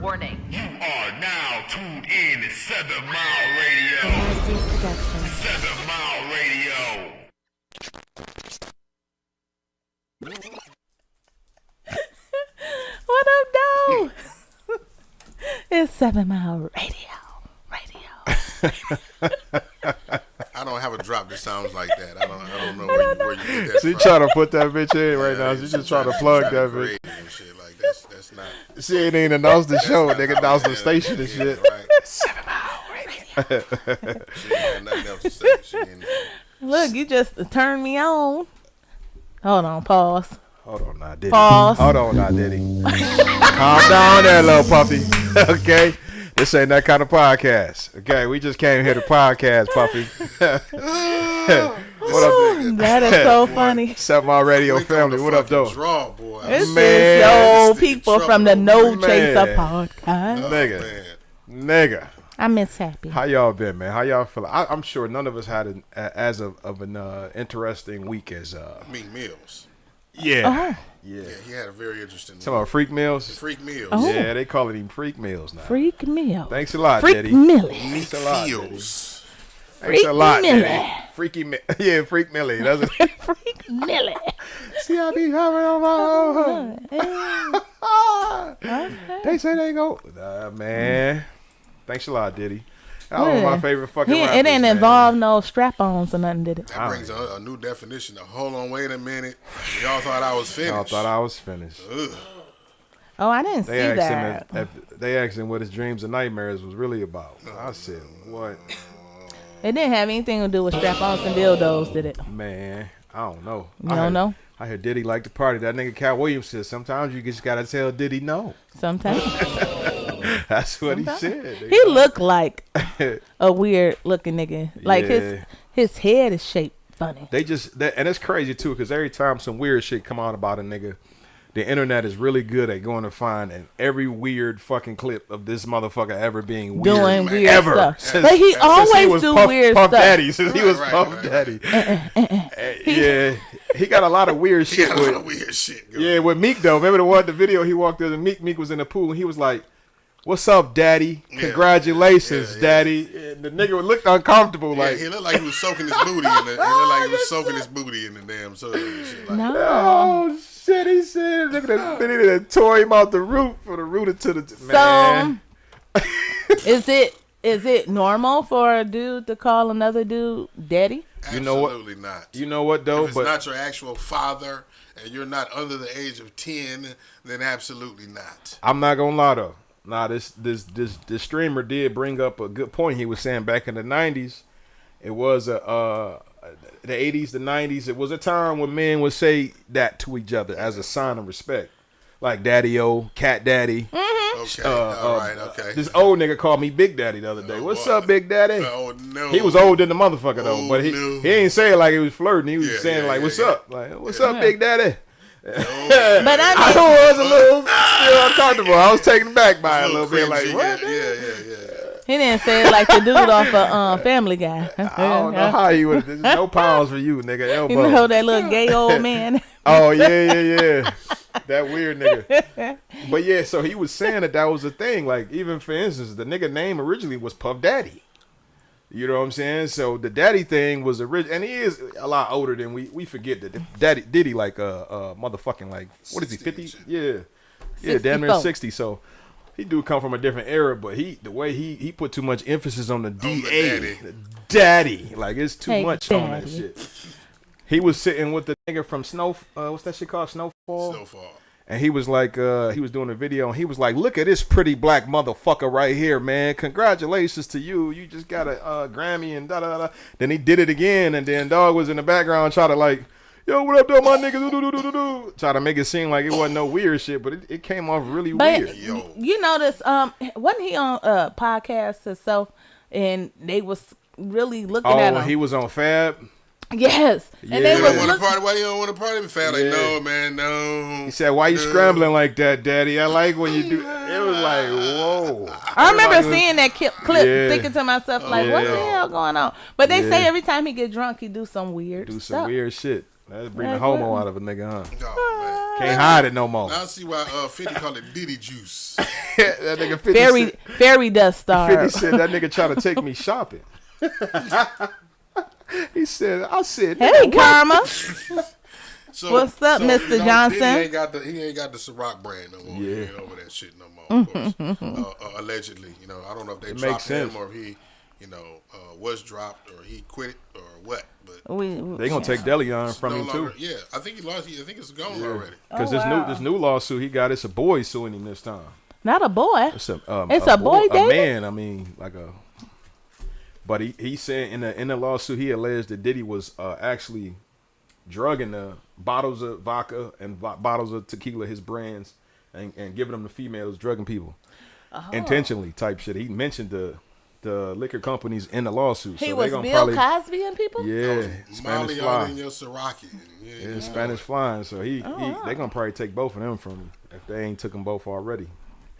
Warning. You are now tuned in to 7 Mile Radio. 7 Mile Radio. What up, dog? It's 7 Mile Radio. I don't have a drop that sounds like that. I don't know where you get that She from. trying to put that bitch in right now. She just trying to plug that bitch. And shit like that's not. She ain't even announced the show. Nigga announced the station and shit. Right. 7 Mile Radio. She ain't got nothing else to say. She ain't. Look, you just turned me on. Hold on, pause. Hold on now, Diddy. Pause. Hold on now, Diddy. Calm down there, little puppy. Okay? This ain't that kind of podcast. Okay? We just came here to podcast, puppy. What up, nigga? That is so funny. 7 Mile Radio Wake on family. the What up, fucking though? Draw, boy. This Man, is your this nigga people from the trouble. No Man. Chaser podcast. Nigga. Man. Nigga. I miss Happy. How y'all been, man? How y'all feeling? I'm sure none of us had as an interesting week as Meek Mills. yeah. Oh, Yeah. Yeah, he had a very interesting. Talking about Freak Mills? Freak Mills. Oh. Yeah, they calling him Freak Mills now. Freak Meal. Thanks a lot, Freak Diddy. Millie. Meek Thanks a lot, Fields. Thanks a lot, Millie. Diddy. Freaky yeah, Freak Millie. That's it. Freak Millie. See, I be having on my Okay. They say they go. Man. Thanks a lot, Diddy. That was my favorite fucking It rappers, didn't man. involve no strap-ons or nothing, did it? That brings a new definition. Hold on, wait a minute. Y'all thought I was finished. Y'all thought I was finished. Ugh. Oh, I didn't see They asked that. him they asked him what his dreams and nightmares was really about. I said, what? It didn't have anything to do with strap-ons and dildos, did it? Man, I don't know. You don't know? I heard Diddy like to party. That nigga Cat Williams said sometimes you just gotta tell Diddy no. Sometimes. That's what he said. He looked like a weird-looking nigga. Like Yeah. his head is shaped funny. They just and it's crazy too because every time some weird shit come out about a nigga, the internet is really good at going to find every weird fucking clip of this motherfucker ever being weird. Doing weird ever. stuff. Since- But he since always was do Puff, weird Puff stuff. Daddy. Since he was Right, Puff right. Daddy. Yeah, he got a lot of weird He shit got a lot with. of weird shit going. Yeah, with Meek though. Remember the video he walked through? Meek was in the pool and he was like, "What's up, Daddy? Yeah. Congratulations, Yeah. Daddy." And the nigga looked uncomfortable, Yeah, like, he looked like he was soaking his booty in the. He looked like he was soaking his booty in the damn tub and shit. Like, No. "Oh shit!" He said, "Nigga, they tore him out the root for the rooter to the man." Is it normal for a dude to call another dude daddy? You know what? Absolutely not. You know what though? If it's But not your actual father and you're not under the age of 10, then absolutely not. I'm not gonna lie though. Nah, this streamer did bring up a good point. He was saying back in the '90s, it was the '80s, the '90s. It was a time when men would say that to each other as a sign of respect, like Daddy-O, Cat Daddy. Okay, all right, okay. This old nigga called me Big Daddy the other day. What's up, Big Daddy? Oh, no. He was old than the motherfucker though, Oh, but he no. ain't say it like he was flirting. He was Yeah, saying yeah, like, yeah, "What's yeah. up?" Like, "What's up, Big Daddy?" But I I was a little still uncomfortable. I was taken aback by it a little bit. Like, cringy. what? Yeah. he didn't say it like the dude off of Family Guy. I don't know how you would. There's no pounds for you, nigga. Elbow. You know that little gay old man. Oh yeah. That weird nigga. But yeah, so he was saying that was a thing. Like even for instance, the nigga name originally was Puff Daddy. You know what I'm saying? So the daddy thing was original, and he is a lot older than we forget that. Daddy Diddy like motherfucking like what is he 50? Yeah, damn near 60. So he do come from a different era, but the way he put too much emphasis on the DA, daddy, like it's too much on that shit. He was sitting with the nigga from what's that shit called? Snowfall. And he was like, he was doing a video, and he was like, "Look at this pretty black motherfucker right here, man. Congratulations to you. You just got a Grammy and da da da." Then he did it again, and then dog was in the background trying to like, "Yo, what up, though, my niggas?" Try to make it seem like it wasn't no weird shit, but it came off really weird. You notice, wasn't he on a podcast himself, and they was really looking at him? Oh, he was on Fab. Yes. Yeah. And they You was don't want to party? Why you don't want to party with Fat? Like, Yeah. no, man, no. He said, "Why you scrambling like that, Daddy? I like when you do." It was like, whoa. I remember Everybody was- seeing that clip, Yeah. thinking to myself, like, what the Yeah. hell going on? But they say Yeah. every time he get drunk, he do some weird Do stuff. some weird shit. That bring the That's homo what- out of a nigga, huh? Oh, Can't hide it no more. Now I see why 50 called it Diddy juice. That nigga 50 fairy dust star. 50 said that nigga trying to take me shopping. He said, Hey, what? Karma. So, What's up, Mr. Johnson? He ain't got the Ciroc brand no more. Yeah. He ain't over that shit no more. Of course. Allegedly, I don't know if they dropped him or if he, was dropped or he quit or what. But They gonna take Deleon from him longer, too. Yeah, I think he lost. I think it's gone already. Because this new lawsuit he got, it's a boy suing him this time. Not a boy. It's a boy, a David? man. I mean, like a. But he said in the lawsuit he alleged that Diddy was actually drugging the bottles of vodka and bottles of tequila, his brands, and giving them to females, drugging people intentionally type shit. He mentioned the liquor companies in the lawsuit. He so was they Bill probably, Cosby and people? Yeah, Spanish fly. in your Siraki. Yeah, Spanish flying. So they gonna probably take both of them from him if they ain't took them both already.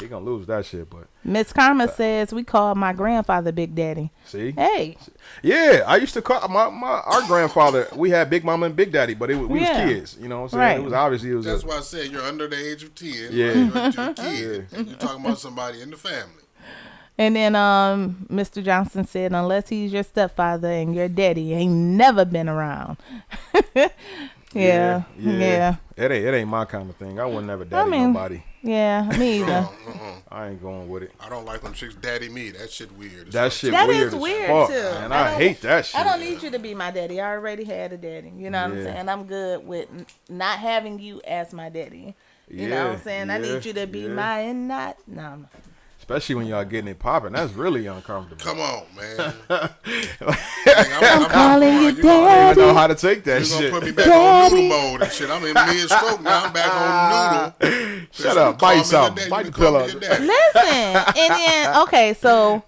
He gonna lose that shit. But Miss Karma says we call my grandfather Big Daddy. see, Hey, yeah, I used to call our grandfather. We had Big Mama and Big Daddy, but we was kids. You know what I'm saying? Right. It was obviously That's why I said you're under the age of 10. Yeah. You're a kid, and you're talking about somebody in the family. and then Mr. Johnson said unless he's your stepfather and your daddy ain't never been around. Yeah. It ain't my kind of thing. I would never daddy nobody. Yeah, me either. I ain't going with it. I don't like when chicks daddy me. That shit weird. That shit That weird is as weird, fuck, too. and I hate that shit. I don't need you to be my daddy. I already had a daddy. You know what I'm Yeah. saying? I'm good with not having you as my daddy. You know what I'm saying? I need you to be my and not. No. Especially when y'all getting it popping. That's really uncomfortable. Come on, man. I'm calling you I don't daddy. even know how to take that You're shit. gonna put me back on noodle mode and shit. I'm in mid-stroke now. I'm back on noodle. Shut up. Bite something. Bite the pillow. Listen, and then okay, so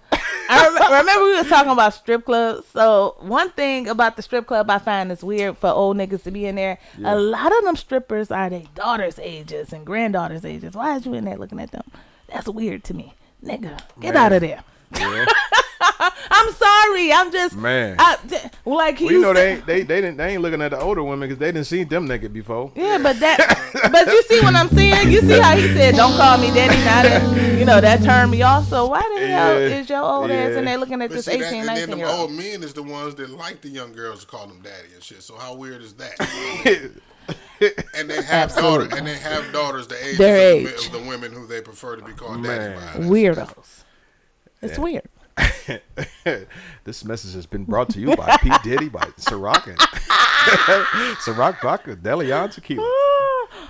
I remember we was talking about strip clubs. So one thing about the strip club I find is weird for old niggas to be in there. Yeah. A lot of them strippers are their daughters' ages and granddaughters' ages. Why is you in there looking at them? That's weird to me, nigga. Get out of there. Yeah. I'm sorry. I'm just Man. like he. Well, you know they ain't looking at the older women because they didn't see them naked before. Yeah, but you see what I'm saying? You see how he said, "Don't call me daddy." Now that that turned me off. So why the hell is your old ass in there looking at this 18, 19 and then year the old? old men is the ones that like the young girls to call them daddy and shit. So how weird is that? And they have daughters, the age of the women who they prefer to be called daddy by. Weirdos. It's weird. This message has been brought to you by P. Diddy, by Ciroc and Ciroc vodka, Deleon tequila.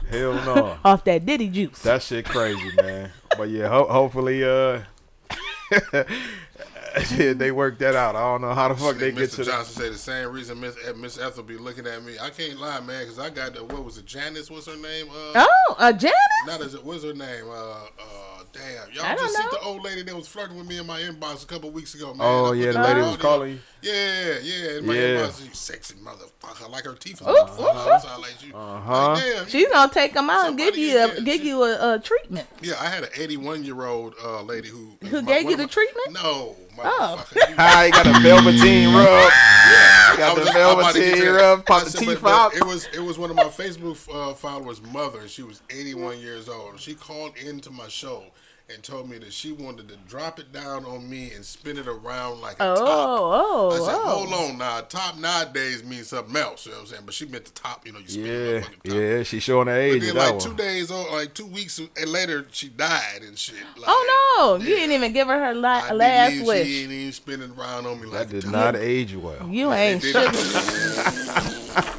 Hell no. Off that Diddy juice. That shit crazy, man. But yeah, hopefully they work that out. I don't know how the fuck they get to Mr. Johnson say the same reason Miss Ethel be looking at me. I can't lie, man, because I got what was it? Janice? What's her name? Janice? Not as it. What's her name? Damn, y'all I just don't see know. the old lady that was flirting with me in my inbox a couple weeks ago, man. Oh yeah, the lady was calling you. Yeah, in my inbox, you sexy motherfucker. Like her teeth. Like you. Like, damn, She's gonna take them out and Somebody give you a treatment. Yeah, I had an 81-year-old lady who gave you the treatment. No, Oh. motherfucker. I got a velveteen rub. Yeah, Got the I'm about to get velveteen to rub, that. pop I the said, teeth but out. It was one of my Facebook followers' mother, and she was 81 years old. She called into my show and told me that she wanted to drop it down on me and spin it around like a top. I said, hold on now. Top nowadays means something else, you know what I'm saying? But she meant the top, you spin the motherfucking top. Yeah, she's showing her age. But then, That like, one. 2 days old, like 2 weeks later, she died and shit. Like, Oh no! You didn't even give her her last wish. She ain't even spinning around on me like That did a top. not age well. You ain't It shit. didn't.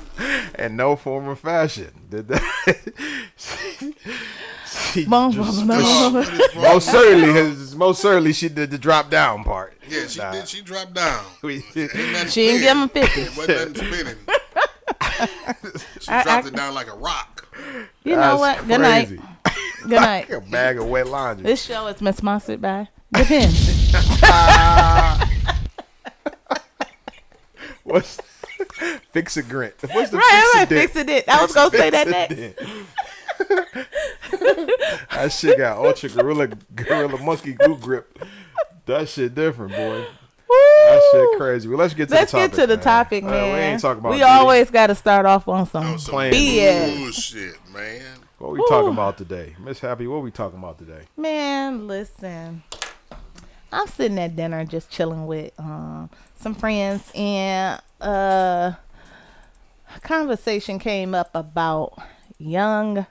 In no form or fashion. Did that? She Bum, just- bum, bum, bum, bum. What is wrong? most certainly she did the drop down part. Yeah, she did. She dropped down. She didn't give him 50. It wasn't nothing spinning. She dropped it down like a rock. You know what? Good night. Crazy. Good night. A bag of wet laundry. This show is sponsored by Depends. What's fix a grant? What's the Right, I'm fix fixing it. I was gonna say that next. That shit got ultra gorilla monkey glue grip. That shit different, boy. That shit crazy. Well, let's get to the topic. Man. We ain't talking about We Diddy. always got to start off on some Some BS. bullshit, man. What we talking about today? Miss Happy, what we talking about today? Man, listen. I'm sitting at dinner just chilling with some friends, and a conversation came up about young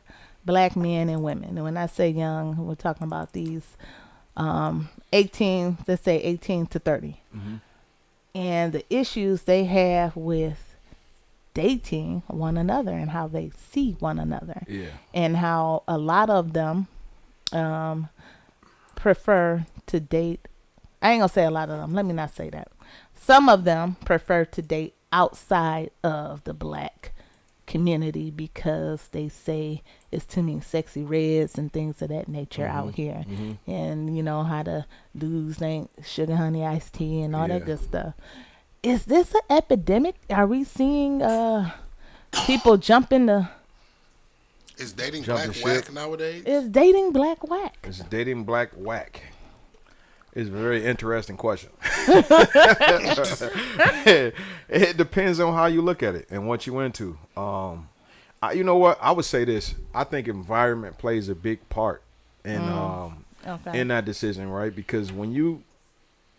black men and women. And when I say young, we're talking about these 18, let's say 18 to 30. Mm-hmm. And the issues they have with dating one another and how they see one another. Yeah. And how a lot of them prefer to date. I ain't gonna say a lot of them. Let me not say that. Some of them prefer to date outside of the black community because they say it's too many sexy reds and things of that nature out here. Mm-hmm. And you know how the dudes ain't sugar honey iced tea and all that good stuff. Is this an epidemic? Are we seeing people jump into... Is dating Jumping black ship. whack nowadays? Is dating black whack? Is dating black whack? It's a very interesting question. It depends on how you look at it and what you into. You know what? I would say this. I think environment plays a big part in in that decision, right? Because when you,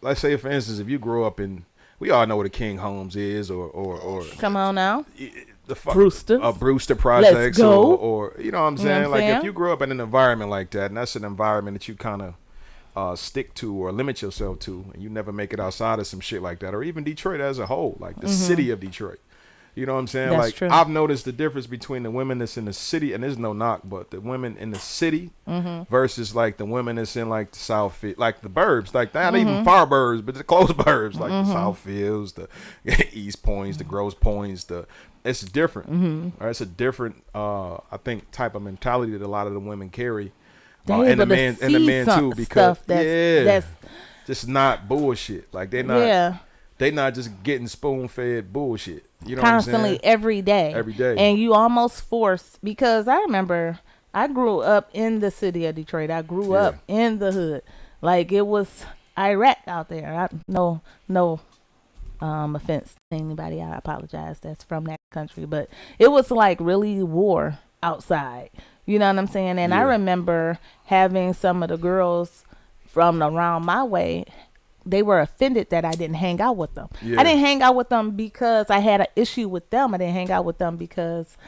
let's say, for instance, if you grow up in, we all know what a King Homes is, or Come on now. the Brewster projects, Let's go. or you know what I'm saying? You know what I'm Like saying? if you grew up in an environment like that, and that's an environment that you kind of stick to or limit yourself to, and you never make it outside of some shit like that, or even Detroit as a whole, like the city of Detroit. You know what I'm saying? That's like true. I've noticed the difference between the women that's in the city, and there's no knock, but the women in the city versus like the women that's in like the South, like the burbs, like not even far burbs, but the close burbs, like the South Fields, the East Points, the Grosse Points, it's different. Right? It's a different, I think, type of mentality that a lot of the women carry. And the men too, because that's just not bullshit. Like they're not they not just getting spoon fed bullshit. You know constantly what I'm saying? every day. And you almost force, because I remember I grew up in the city of Detroit. I grew up in the hood. Like it was Iraq out there. No offense to anybody. I apologize that's from that country, but it was like really war outside. You know what I'm saying? And I remember having some of the girls from around my way, they were offended that I didn't hang out with them. I didn't hang out with them because I had an issue with them. I didn't hang out with them because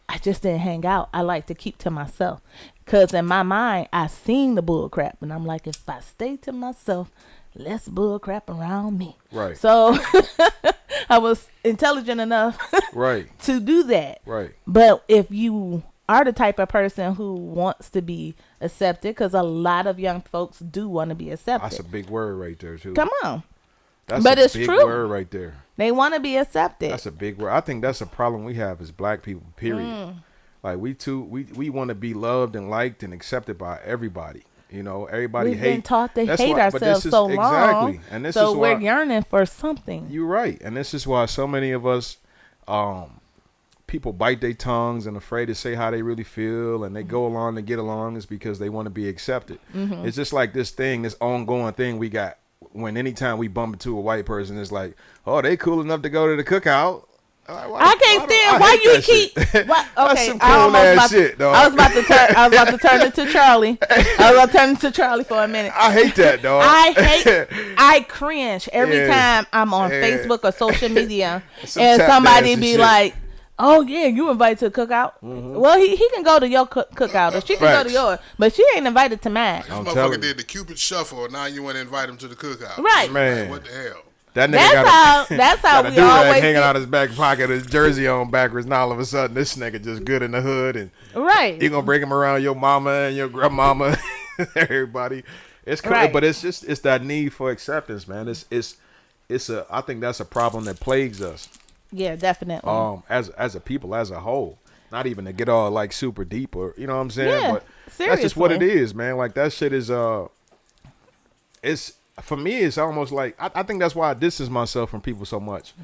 I just didn't hang out. I like to keep to myself. Because in my mind, I seen the bull crap. And I'm like, if I stay to myself, less bull crap around me. Right. So I was intelligent enough to do that. Right. But if you are the type of person who wants to be accepted, because a lot of young folks do want to be accepted. That's a big word right there too. Come on. That's but a it's big true. word right there. They want to be accepted. That's a big word. I think that's a problem we have as black people, period. Like we want to be loved and liked and accepted by everybody. You know, everybody We've been taught to hate why, ourselves so long. Exactly. And this so is why we're yearning for something. You're right. And this is why so many of us people bite their tongues and afraid to say how they really feel, and they go along to get along is because they want to be accepted. It's just like this ongoing thing we got when anytime we bump into a white person, it's like, oh, they cool enough to go to the cookout. I can't stand why you keep. Okay, that's some cool ass shit, dog. I was about to turn it to Charlie. I was about to turn it to Charlie for a minute. I hate that, dog. I cringe every time I'm on Facebook or social media and somebody be like, oh yeah, you invited to a cookout. Well, he can go to your cookout, or she can go to yours, but she ain't invited to mine. This motherfucker did the Cupid shuffle. Now you want to invite him to the cookout, right? Man, like, what the hell? That nigga that's how we always hanging out his back pocket, his jersey on backwards. Now all of a sudden, this nigga just good in the hood, and you gonna bring him around your mama and your grandmama, everybody. It's cool, but it's that need for acceptance, man. I think that's a problem that plagues us. Yeah, definitely. As a people, as a whole, not even to get all like super deep, or you know what I'm saying. Yeah, but seriously. That's just what it is, man. Like that shit is it's for me. It's almost like I think that's why I distance myself from people so much.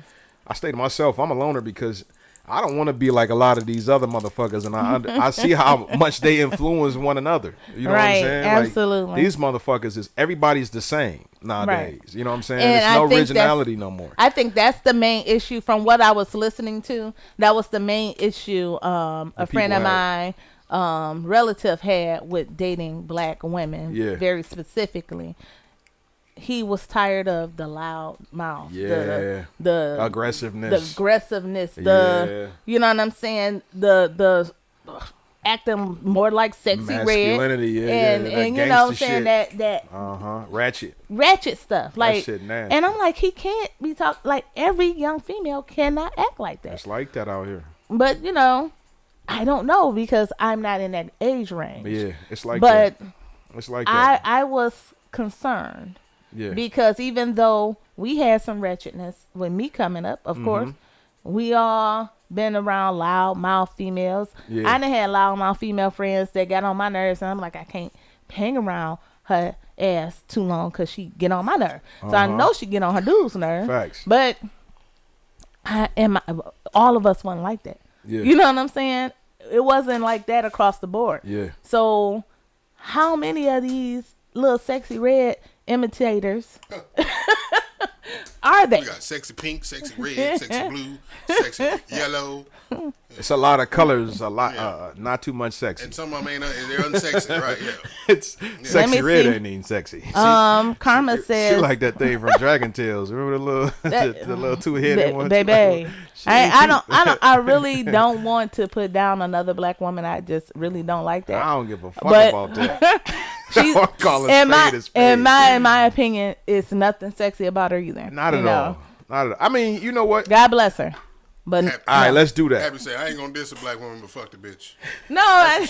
I stay to myself. I'm a loner because I don't want to be like a lot of these other motherfuckers, and I see how much they influence one another. You know what I'm saying? Absolutely. Like, these motherfuckers everybody's the same nowadays. Right. You know what I'm saying? And there's no originality no more. I think that's the main issue from what I was listening to. That was the main issue. A friend of mine relative had with dating black women, very specifically. He was tired of the loud mouth, the aggressiveness, you know what I'm saying, the acting more like Sexy Red, and you know what I'm saying, that ratchet stuff, like, and I'm like, he can't be like, every young female cannot act like that. It's like that out here, but you know, I don't know because I'm not in that age range. Yeah, it's like but that. It's like that. I was concerned. Yeah. Because even though we had some wretchedness with me coming up, of course, we all been around loud mouth females. Yeah. I done had loud mouth female friends that got on my nerves, and I'm like, I can't hang around her ass too long because she get on my nerve. So I know she get on her dude's nerve. Facts. But all of us wasn't like that. Yeah. You know what I'm saying? It wasn't like that across the board. Yeah. So how many of these little Sexy Red imitators are they? We got sexy pink, sexy red, sexy blue, sexy yellow. It's a lot of colors, a lot, not too much sexy. And some of them ain't, they're unsexy, right? Yeah. It's Sexy Red ain't even sexy. Karma says she like that thing from Dragon Tales. Remember the little two-headed one? Baby, I really don't want to put down another black woman. I just really don't like that. I don't give a fuck about that. In my opinion, it's nothing sexy about her either. Not at all. Not at all. I mean, you know what? God bless her. But all right, let's do that. Happy say I ain't gonna diss a black woman, but fuck the bitch. No, I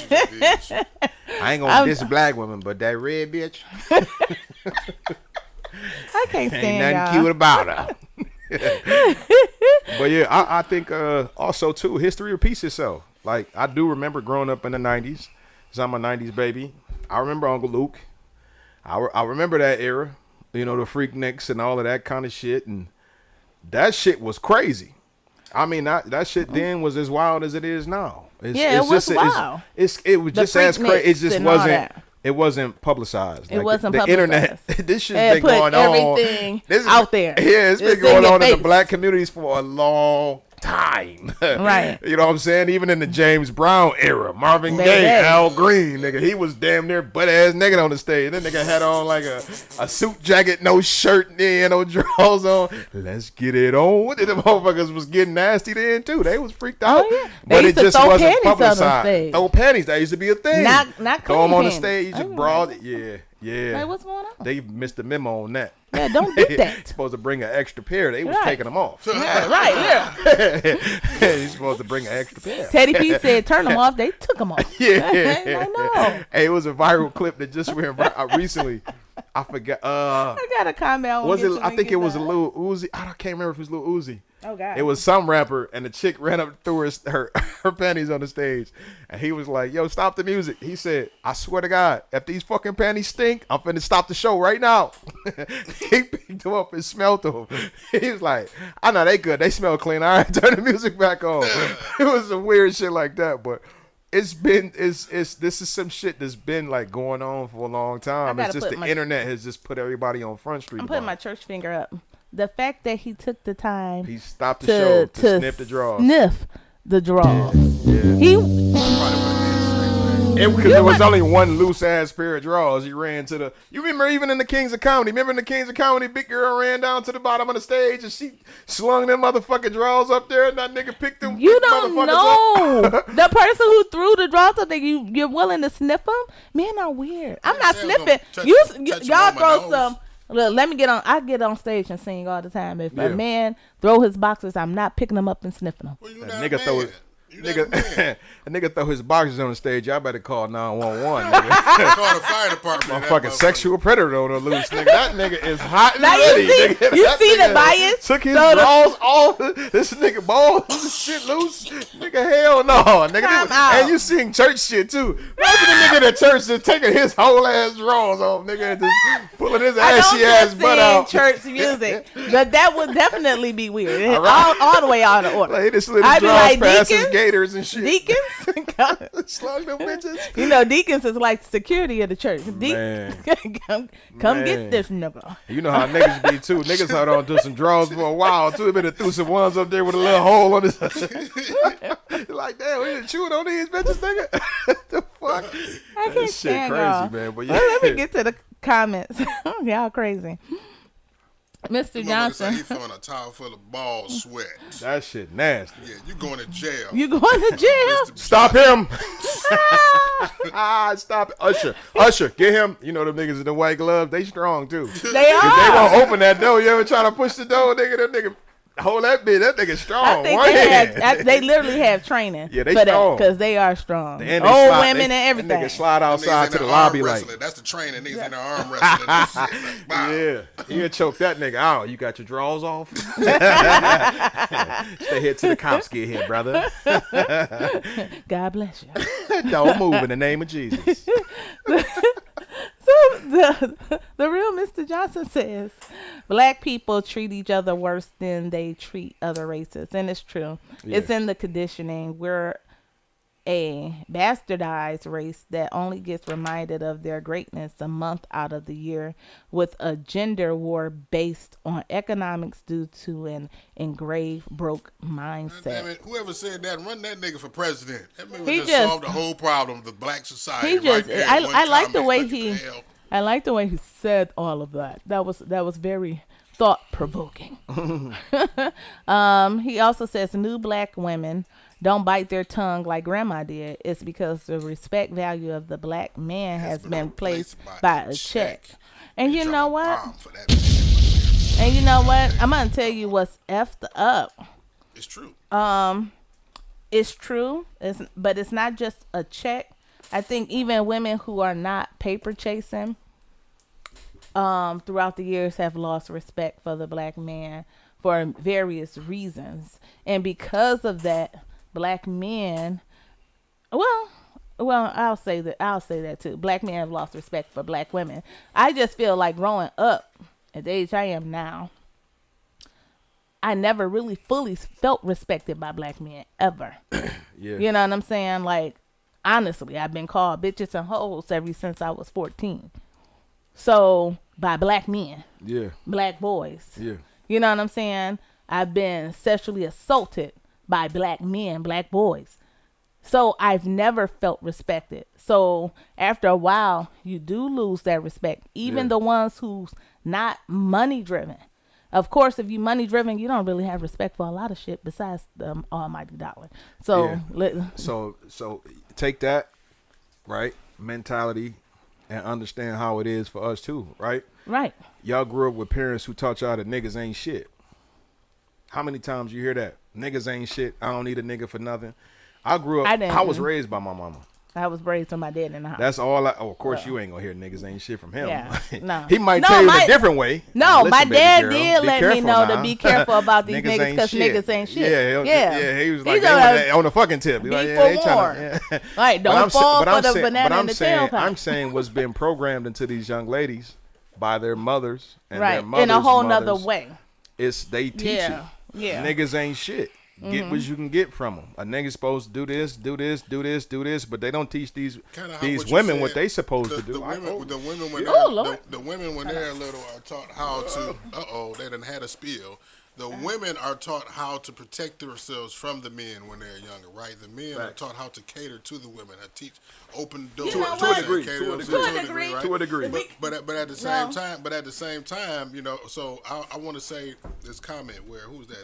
ain't gonna diss a black woman, but that red bitch. I can't stand ain't nothing y'all. cute about her. But yeah, I think also too, history repeats itself. Like, I do remember growing up in the 90s, because I'm a 90s baby. I remember Uncle Luke. I remember that era, you know, the Freakniks and all of that kind of shit, and that shit was crazy. I mean, that shit then was as wild as it is now. It was wild. It was just as crazy. It just wasn't. It wasn't publicized. It wasn't the publicized. Internet. This shit's been going on. Everything out there. Yeah, it's been going on in the black communities for a long time. Right. You know what I'm saying? Even in the James Brown era, Marvin Gaye, Al Green, nigga, he was damn near butt ass naked on the stage. That nigga had on like a suit jacket, no shirt, no drawers on. Let's get it on. The motherfuckers was getting nasty then too. They was freaked out. Oh, yeah. But it just wasn't publicized. Throw panties. That used to be a thing. Not throw them on the panties. stage, broad. Yeah. Like, what's going on? They missed the memo on that. Yeah, don't do that. Supposed to bring an extra pair. They was taking them off. Yeah, right, yeah. You're supposed to bring an extra pair. Teddy P said, turn them off. They took them off. Yeah. I know. Hey, it was a viral clip that just went recently. I forgot. I got a comment. I think it was a Lil Uzi. I can't remember if it was Lil Uzi. Oh, God. It was some rapper, and the chick ran up through her panties on the stage, and he was like, yo, stop the music. He said, I swear to God, if these fucking panties stink, I'm finna stop the show right now. He picked them up and smelled them. He was like, I know they good. They smell clean. All right, turn the music back on. It was some weird shit like that, but this is some shit that's been like going on for a long time. It's just the internet has just put everybody on Front Street. I'm putting my church finger up. The fact that he took the time, he stopped the show to sniff the draws. Because there was only one loose ass pair of drawers. He ran to the. You remember even in the Kings of Comedy? Remember in the Kings of Comedy, big girl ran down to the bottom of the stage and she slung them motherfucking drawers up there, and that nigga picked them. You don't know the person who threw the drawers up there. You're willing to sniff them? Men are weird. I'm not sniffing. Y'all throw some. Look, I get on stage and sing all the time. If a man throw his boxes, I'm not picking them up and sniffing them. Well, a nigga throw his boxes on the stage. Y'all better call 911. Nigga. Call the fire department. Motherfucking sexual predator on the loose, nigga. That nigga is hot and now ready. You see the bias? Took his balls off. This nigga balls shit loose. Nigga, hell no. Nigga, and you sing church shit too. Imagine the nigga at church just taking his whole ass drawers off, nigga, and just pulling his ashy ass butt out. Church music, but that would definitely be weird. All the way out of order. Like, this little drawers past his gators and shit. Deacons? Slug them bitches. You know, deacons is like security of the church. Come get this nigga. You know how niggas be too. Niggas had on do some draws for a while too. Better threw some ones up there with a little hole on his. Like, damn, we done chewing on these bitches, nigga. The fuck? I can't That shit stand crazy, y'all. man. But yeah, Well, let me get to the comments. Y'all crazy. Mr. Johnson. He throwing a towel full of ball sweat. that shit nasty. Yeah, you going to jail. You going to jail? Mr. Stop him! Stop it, Usher, get him. You know them niggas in the white gloves, they strong too. They If they are. won't open that door, you ever try to push the door, nigga? That nigga hold that bitch. That nigga strong. I think One hand. they literally have training. Yeah, they for strong. because they are strong. And they Old slide- women they- and everything. Nigga slide outside Niggas to in the there arm lobby like, wrestling. That's the training. Niggas in there arm wrestling. And shit. Like, wow. yeah, you choke that nigga out. You got your drawers off. Stay here till the cops get here, brother. God bless you. Don't move in the name of Jesus. So the real Mr. Johnson says, black people treat each other worse than they treat other races. And it's true. Yeah. It's in the conditioning. We're a bastardized race that only gets reminded of their greatness a month out of the year with a gender war based on economics due to an engraved broke mindset. Damn it, whoever said that, run that nigga for president. That nigga He just just- solved the whole problem of the black society. He just right there, I one like the comment. way What the he hell? I like the way he said all of that. That was very thought provoking. He also says new black women don't bite their tongue like grandma did. It's because the respect value of the black man has been replaced by a check. And you know what? Bomb for that bitch. And you know what? I'm gonna tell you what's effed up. It's true. It's true, but it's not just a check. I think even women who are not paper chasing throughout the years have lost respect for the black man for various reasons. And because of that, black men, well, I'll say that too. Black men have lost respect for black women. I just feel like growing up at the age I am now, I never really fully felt respected by black men ever. Yeah. You know what I'm saying? Like, honestly, I've been called bitches and hoes ever since I was 14. So, by black men, Yeah. black boys. Yeah. You know what I'm saying? I've been sexually assaulted by black men, black boys. So, I've never felt respected. So, after a while, you do lose that respect. Even Yeah. the ones who's not money driven. Of course, if you money driven, you don't really have respect for a lot of shit besides the almighty dollar. So, Yeah. So take that, right, mentality, and understand how it is for us too, right? right. Y'all grew up with parents who taught y'all that niggas ain't shit. How many times you hear that? Niggas ain't shit. I don't need a nigga for nothing. I grew up. I was raised by my mama. I was raised with my dad in the house. That's all. Of course, you ain't gonna hear niggas ain't shit from him. Yeah, no. He might No, tell you my- in a different way. No, Listen, my baby dad girl, did be let me careful know now. to be careful about these niggas ain't because shit. niggas ain't shit. Yeah, he was like, He's they on the fucking tip. He's be like, yeah, they forewarned. tryna- yeah. Right, But don't I'm sa- fall but for I'm the saying- banana but in I'm the saying, tailpipe. I'm saying what's been programmed into these young ladies by their mothers and their Right, mothers' in a whole nother mothers, way. It's they teach Yeah, yeah. Niggas ain't shit. Get what you can get from them. A nigga's supposed to do this, do this, do this, do this, but they don't teach these What you women said, what they supposed to do. The women when Oh, Lord. the women when they're little are taught how to. They done had a spill. The women are taught how to protect themselves from the men when they're younger, right? The men are taught how to cater to the women, teach open doors. You know To a what? degree, cater to a them degree. To a degree. right? To a degree. But at the same time, you know. So I want to say this comment where who's that?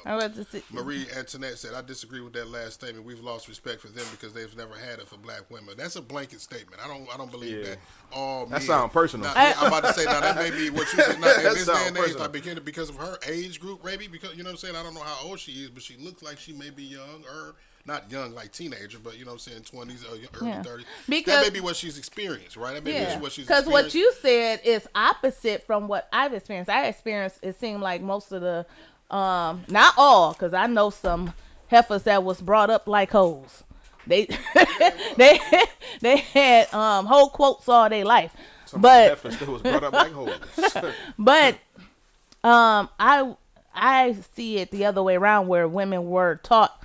I was just, Marie Antoinette said, I disagree with that last statement. We've lost respect for them because they've never had it for black women. That's a blanket statement. I don't believe that all men. That sound personal. Now, I'm about to say, now that may be what you said. Now, in That this sound day and age, personal. like, because of her age group, maybe, because, you know what I'm saying? I don't know how old she is, but she looks like she may be young, or not young like teenager, but, you know what I'm saying, 20s or early 30s. Because- that may be what she's experienced, right? That may be what she's because experienced. what you said is opposite from what I've experienced. It seemed like most of the, not all, because I know some heifers that was brought up like hoes. They they had whole quotes all their life, but Heifers that was brought up like hoes. but I see it the other way around where women were taught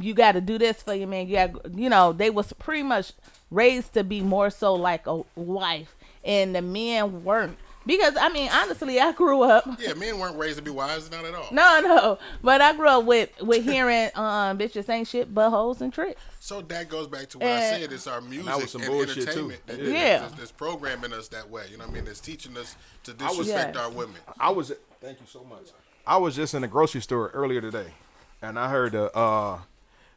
you got to do this for your man. They was pretty much raised to be more so like a wife, and the men weren't. Because I mean, honestly, I grew up. Yeah, men weren't raised to be wise, not at all. No, but I grew up with hearing bitches ain't shit but hoes and tricks. So that goes back to what I said. It's our music that was some and bullshit, entertainment. too. That's programming us that way. You know what I mean? It's teaching us to disrespect our women. Thank you so much. I was just in the grocery store earlier today, and I heard a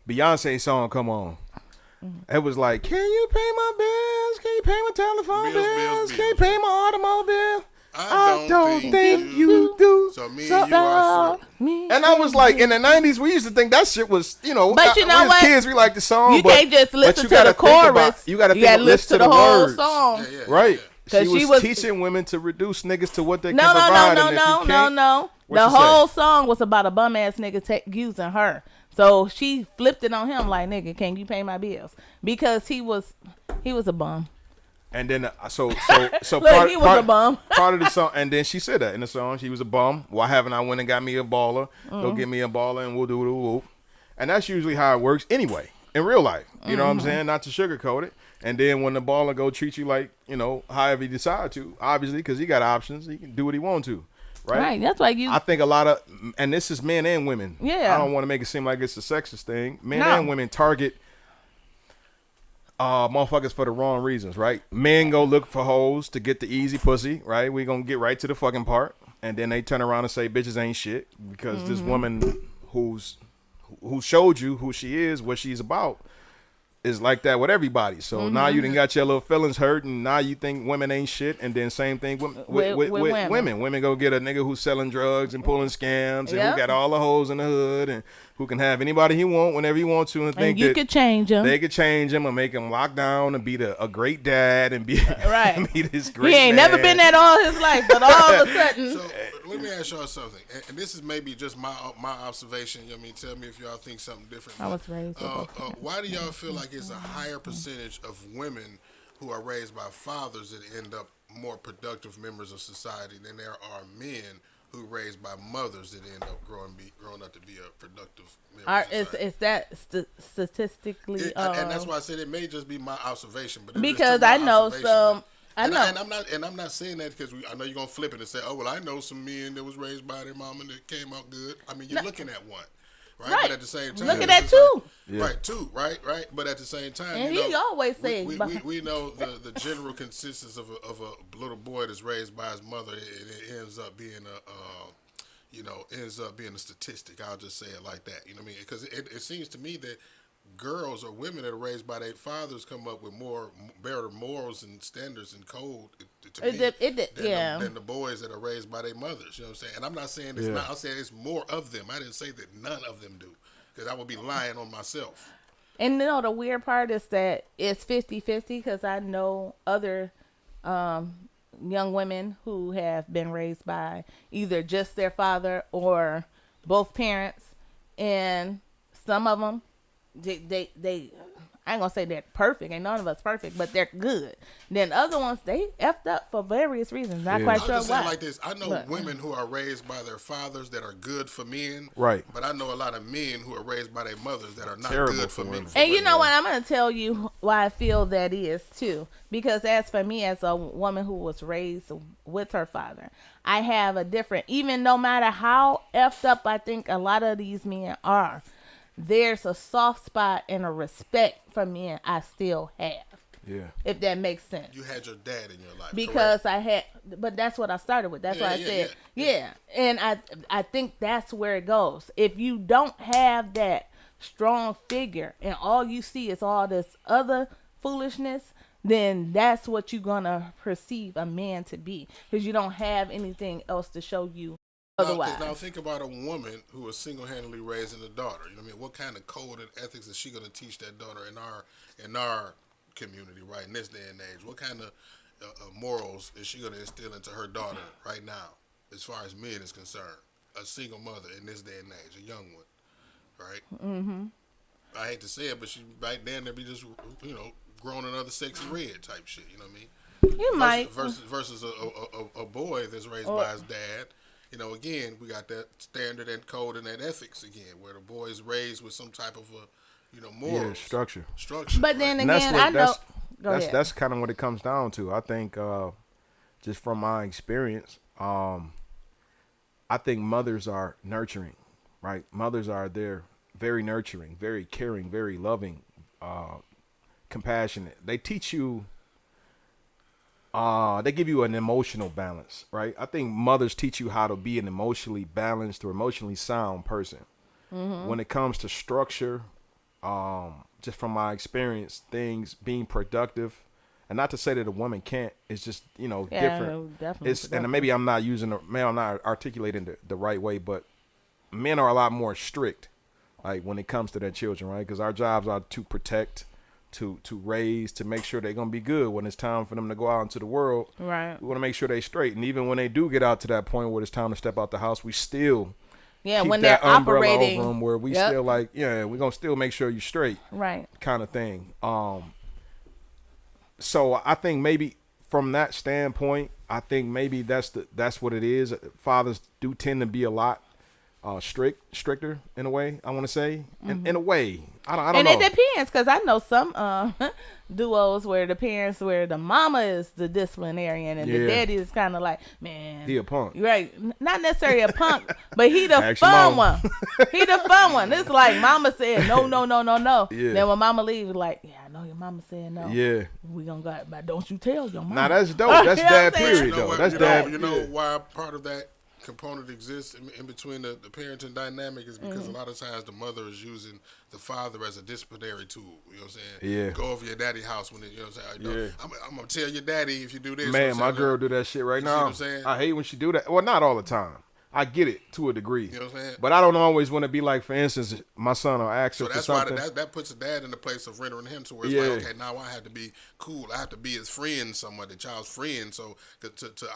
Beyonce song come on. It was like, can you pay my bills? Can you pay my telephone bills? Can you pay my automobile? I don't think you do. So me and you are through. And I was like, in the 90s, we used to think that shit was, but you know what? Kids, we like the song. You can't just listen to the chorus. You got to listen to the whole words. song. Right. Yeah. She was teaching women to reduce niggas to what they can provide. No. The whole song was about a bum ass nigga using her. So she flipped it on him like, nigga, can you pay my bills? Because he was a bum. And then so Look, part, he was a bum. part of the song, and then she said that in the song, she was a bum. Why haven't I went and got me a baller? Go get me a baller and we'll do whoop. And that's usually how it works anyway in real life. You know what I'm saying? Not to sugarcoat it. And then when the baller go treat you like, however he decide to, obviously, because he got options, he can do what he want to. Right. That's why I think a lot of, and this is men and women. Yeah. I don't want to make it seem like it's a sexist thing. Men and women target motherfuckers for the wrong reasons, right? Men go look for hoes to get the easy pussy, right? We gonna get right to the fucking part, and then they turn around and say bitches ain't shit because this woman who showed you who she is, what she's about, is like that with everybody. So now you done got your little feelings hurt, and now you think women ain't shit. And then same thing with women. Women go get a nigga who's selling drugs and pulling scams, and who got all the hoes in the hood, and who can have anybody he want whenever he wants to, and think you that could change him. They could change him and make him lock down and be a great dad and be be this great. He ain't man. never been that all his life, but all of a sudden. So let me ask y'all something, and this is maybe just my observation. I mean, tell me if y'all think something different. I was raised. Why do y'all feel like it's a higher percentage of women who are raised by fathers that end up more productive members of society than there are men who raised by mothers that end up growing up to be a productive member of society? Is that statistically? And that's why I said it may just be my observation, but because I know some. And I'm not saying that because I know you're gonna flip it and say, oh well, I know some men that was raised by their mama that came out good. I mean, you're looking at one. Right? But at the same time, look at that too. Right, two, right. But at the same time, and he always says, we know the general consistency of a little boy that's raised by his mother. It ends up being a statistic. I'll just say it like that. You know what I mean? Because it seems to me that girls or women that are raised by their fathers come up with better morals and standards and code than the boys that are raised by their mothers. You know what I'm saying? And I'm not saying it's not. I'm saying it's more of them. I didn't say that none of them do, because I would be lying on myself. And the weird part is that it's 50-50, because I know other young women who have been raised by either just their father or both parents, and some of them they I ain't gonna say they're perfect, ain't none of us perfect, but they're good. Then other ones, they effed up for various reasons. Not quite sure why. Like this, I know women who are raised by their fathers that are good for men, right? But I know a lot of men who are raised by their mothers that are not terrible good for men. And you know what? I'm gonna tell you why I feel that is too. Because as for me, as a woman who was raised with her father, I have a different. Even no matter how effed up I think a lot of these men are, there's a soft spot and a respect for men I still have. Yeah. If that makes sense. You had your dad in your life. Because correct? but that's what I started with. That's why I said, And I think that's where it goes. If you don't have that strong figure and all you see is all this other foolishness, then that's what you're going to perceive a man to be. Because you don't have anything else to show you. Now think about a woman who is single-handedly raising a daughter. You know what I mean? What kind of code and ethics is she going to teach that daughter in our community, right, in this day and age? What kind of morals is she going to instill into her daughter right now, as far as men is concerned? A single mother in this day and age, a young one, right? Mm-hmm. I hate to say it, but she right then they'd be just growing another sexy red type shit. You know what I mean? You might versus a boy that's raised by his dad. You know, again, we got that standard and code and that ethics again, where the boy is raised with some type of morals. Yeah, structure. But then again, I know. That's kind of what it comes down to. I think just from my experience, I think mothers are nurturing, right? Mothers are they're very nurturing, very caring, very loving, compassionate. They teach you. They give you an emotional balance, right? I think mothers teach you how to be an emotionally balanced or emotionally sound person. When it comes to structure, just from my experience, things being productive, and not to say that a woman can't, it's just, different. Definitely It's, and maybe I'm not I'm not articulating the right way, but men are a lot more strict, like when it comes to their children, right? Because our jobs are to protect, to raise, to make sure they're going to be good when it's time for them to go out into the world. Right. We want to make sure they straight. And even when they do get out to that point where it's time to step out the house, we still keep when that they're umbrella operating over them where we still like, we're going to still make sure you're straight. Right. Kind of thing. So I think maybe from that standpoint, I think maybe that's what it is. Fathers do tend to be a lot stricter in a way, I want to say. In a way, I don't know. And it depends, because I know some duos where the mama is the disciplinarian and the daddy is kind of like, man, he a punk, right? Not necessarily a punk, but he the Ask your fun mama. one. He the fun one. It's like mama said no. Yeah. Then when mama leaves, like, yeah, I know your mama said no. Yeah, we gonna go, but don't you tell your mama. Now that's dope. That's dad period though. That's dad. You know why part of that component exists in between the parenting dynamic is because a lot of times the mother is using the father as a disciplinary tool. You know what I'm saying? Yeah. Go over your daddy house when you know what I'm saying. I'm gonna tell your daddy if you do this. Man, my girl do that shit right now. See what I'm saying? I hate when she do that. Well, not all the time. I get it to a degree. You know what I'm saying? But I don't always want to be like, for instance, my son will ask her So for that's something. why that puts a dad in the place of rendering him to where it's like, okay, now I have to be cool. I have to be his friend, somewhat, the child's friend. So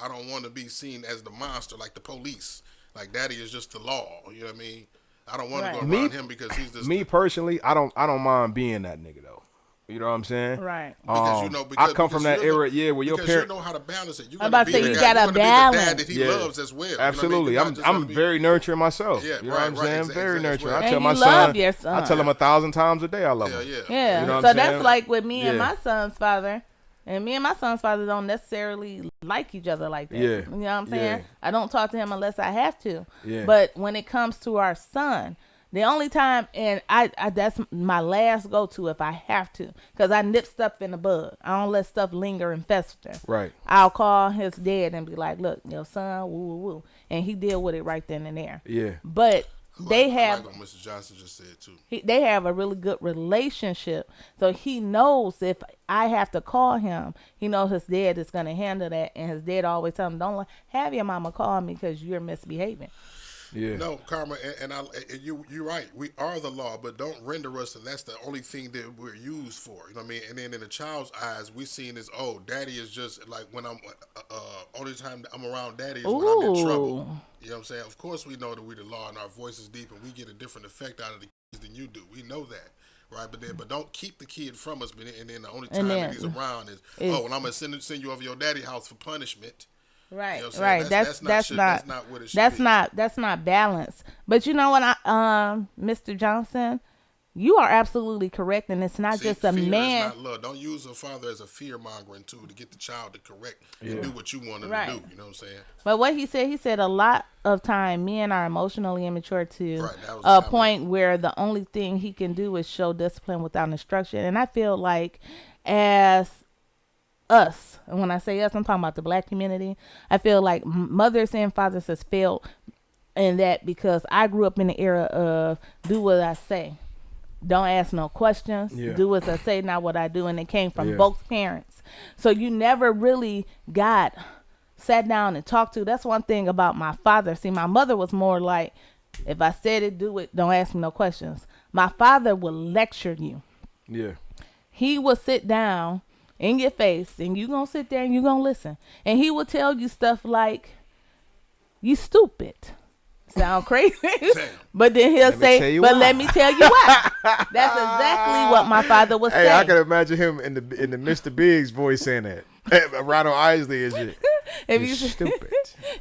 I don't want to be seen as the monster, like the police. Like daddy is just the law. You know what I mean? I don't want to go around him because he's just me personally. I don't mind being that nigga though. You know what I'm saying? Right. Because I come from that era, where your parents parents know how to balance it. You I'm about to say you gotta be the balance. dad that he loves as well. Absolutely. You know what I mean? I'm very nurturing myself. Yeah, you know what I'm saying? Very nurturing. Well. I tell And my you son, love your son. I tell him 1,000 times a day I love him. Yeah. You know what So I'm that's saying? like with me and my son's father. And me and my son's father don't necessarily like each other like that. Yeah. You know what I'm saying? Yeah. I don't talk to him unless I have to. Yeah. But when it comes to our son, the only time, and I that's my last go-to if I have to, because I nip stuff in the bud. I don't let stuff linger and fester. Right. I'll call his dad and be like, look, your son, woo, woo, woo. And he deal with it right then and there. Yeah. But they have, I like what Mr. Johnson just said too. they have a really good relationship. So he knows if I have to call him, he knows his dad is going to handle that. And his dad always tell him, don't have your mama call me because you're misbehaving. Yeah. No, Karma, and you're right. We are the law, but don't render us, and that's the only thing that we're used for. You know what I mean? And then in the child's eyes, we seen as, oh, daddy is just like when I'm only time that I'm around daddy is when I'm in trouble. You know what I'm saying? Of course, we know that we the law and our voice is deep, and we get a different effect out of the kids than you do. We know that. Right, but don't keep the kid from us. And then the only time that he's around is well, I'm gonna send you over your daddy house for punishment. Right, you know right. That's not what it should be. That's not balanced. But you know what, Mr. Johnson, you are absolutely correct, and it's not just a man. Is not love. Don't use a father as a fear mongering tool to get the child to correct and do what you want him to do. You know what I'm saying? But what he said a lot of time men are emotionally immature to a point where the only thing he can do is show discipline without instruction. And I feel like as us, and when I say us, I'm talking about the black community, I feel like mothers and fathers has failed in that, because I grew up in the era of do what I say. Don't ask no questions. Do as I say, not what I do. And it came from both parents. So you never really sat down and talked to. That's one thing about my father. See, my mother was more like, if I said it, do it. Don't ask me no questions. My father would lecture you. Yeah. He would sit down in your face, and you gonna sit there and you gonna listen. And he would tell you stuff like, you stupid. Sound crazy, but then he'll say, "But let me tell you why." That's exactly what my father was saying. Hey, I can imagine him in the Mr. Biggs voice saying that. Ronald Isley is it? You're stupid.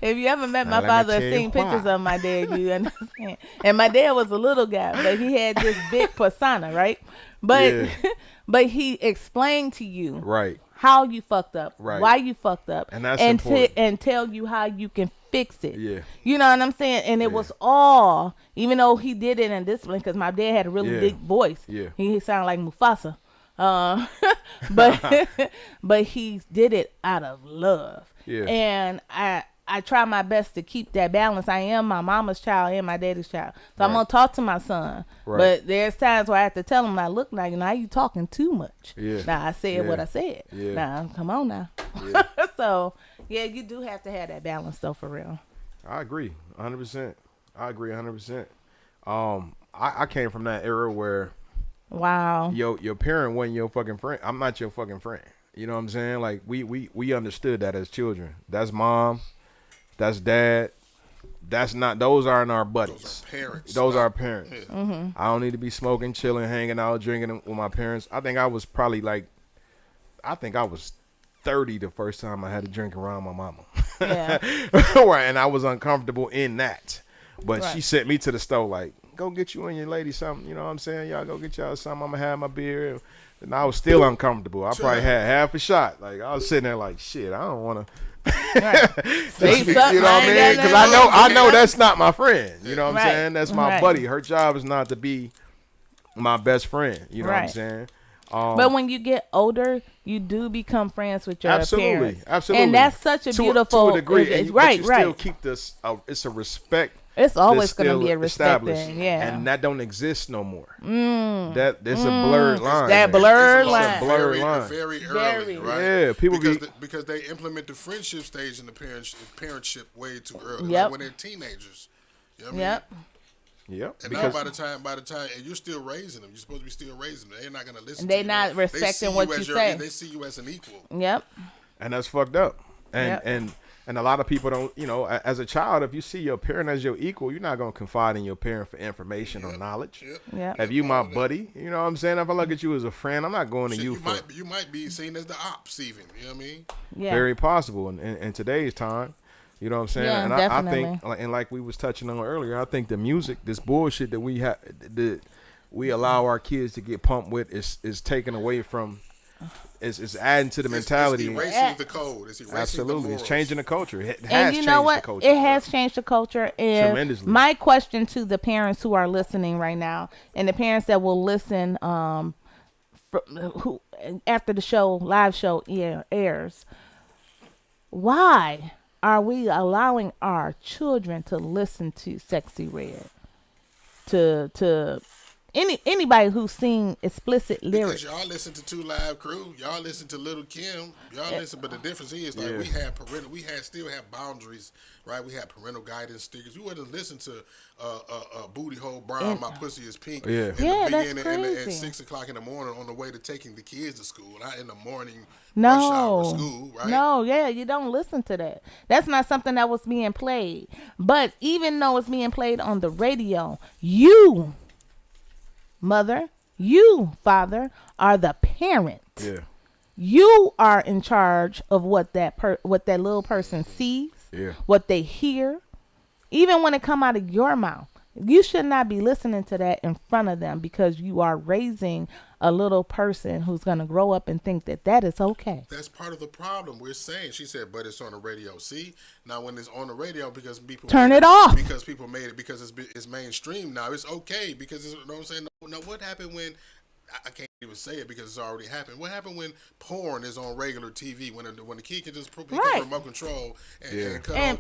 If you ever met my father or seen pictures of my dad, you understand. And my dad was a little guy, but he had this big persona, right? But but he explained to you how you fucked up, Right. why you fucked up, And that's important. and tell you how you can fix it. Yeah. You know what I'm saying? And it was all, even though he did it in discipline, because my dad had a really deep voice. Yeah. He sounded like Mufasa. But but he did it out of love. Yeah. And I try my best to keep that balance. I am my mama's child and my daddy's child. So I'm going to talk to my son. Right. But there's times where I have to tell him, now, look, now you talking too much. Yeah. Now, I said what I said. Yeah. Now, come on now. Yeah. So, yeah, you do have to have that balance, though, for real. I agree 100%. I agree 100%. I came from that era where Wow. your parent wasn't your fucking friend. I'm not your fucking friend. You know what I'm saying? Like we understood that as children. That's mom. That's dad. Those aren't our buddies. Those are parents. Those are parents. Yeah. Mm-hmm. I don't need to be smoking, chilling, hanging out, drinking with my parents. I think I was probably 30 the first time I had to drink around my mama. Yeah. Right, and I was uncomfortable in that. But Right. she sent me to the store like, go get you and your lady something. You know what I'm saying? Y'all go get y'all something. I'm going to have my beer. And I was still uncomfortable. I probably had half a shot. Like, I was sitting there like, shit, I don't want to. Right. You know what I mean? Because I know that's not my friend. You know what I'm Right. saying? That's my Right. buddy. Her job is not to be my best friend. You know what I'm Right. saying? But when you get older, you do become friends with your parents. Absolutely. And that's such a beautiful to a degree. And right, but you right. still keep this. It's a respect. It's always that's going to still be a respect established, thing, yeah. and that don't exist no more. That it's a blurred line. That man. blurred It's line. a Blurred very, line. very early, right? Yeah, people because they implement the friendship stage in the parentship way too early. Yep. Like when they're teenagers. You know what I mean? Yep. Yep. And Because now by the time, and you're still raising them. You're supposed to be still raising them. They're not going to listen. And to they you. not respecting what you say. They see you as an equal. Yep. and that's fucked up. And Yep. and a lot of people don't. You know, as a child, if you see your parent as your equal, you're not gonna confide in your parent for information or knowledge. Yep. Yep. If you my buddy, you know what I'm saying? If I look at you as a friend, I'm not going to Shit, you for. you might be seen as the ops even. You know what I mean? Yeah. Very possible in today's time. You know what I'm saying? Yeah, and I definitely. think, and like we was touching on earlier, I think the music, this bullshit that we allow our kids to get pumped with is taken away from. It's adding to the mentality. It's erasing the code. It's erasing Absolutely, the morals. it's changing the culture. It has And you know changed what? the culture. It has changed the culture. And Tremendously. my question to the parents who are listening right now, and the parents that will listen, who after the show, live show airs, why are we allowing our children to listen to Sexy Red? To anybody who's seen explicit lyrics. Because y'all listen to 2 Live Crew, y'all listen to Little Kim, y'all listen. But the difference is, like, we still have boundaries, right? We had parental guidance stickers. We wouldn't listen to Booty Hole Brown, My Pussy Is Pink. Yeah. in the Yeah, that's beginning crazy. at 6:00 in the morning on the way to taking the kids to school, not in the morning rush hour No, school, right? no, yeah, you don't listen to that. That's not something that was being played. But even though it's being played on the radio, you, mother, you, father, are the parent. Yeah. You are in charge of what that little person sees, Yeah. what they hear, even when it come out of your mouth. You should not be listening to that in front of them, because you are raising a little person who's going to grow up and think that is okay. That's part of the problem. We're saying, she said, but it's on the radio. See, now when it's on the radio, because people Turn made it off. because people made it, because it's mainstream now. It's okay because it's, you know what I'm saying. Now, what happened when? I can't even say it because it's already happened. What happened when porn is on regular TV? When the kid can just put Right. remote control and, Yeah.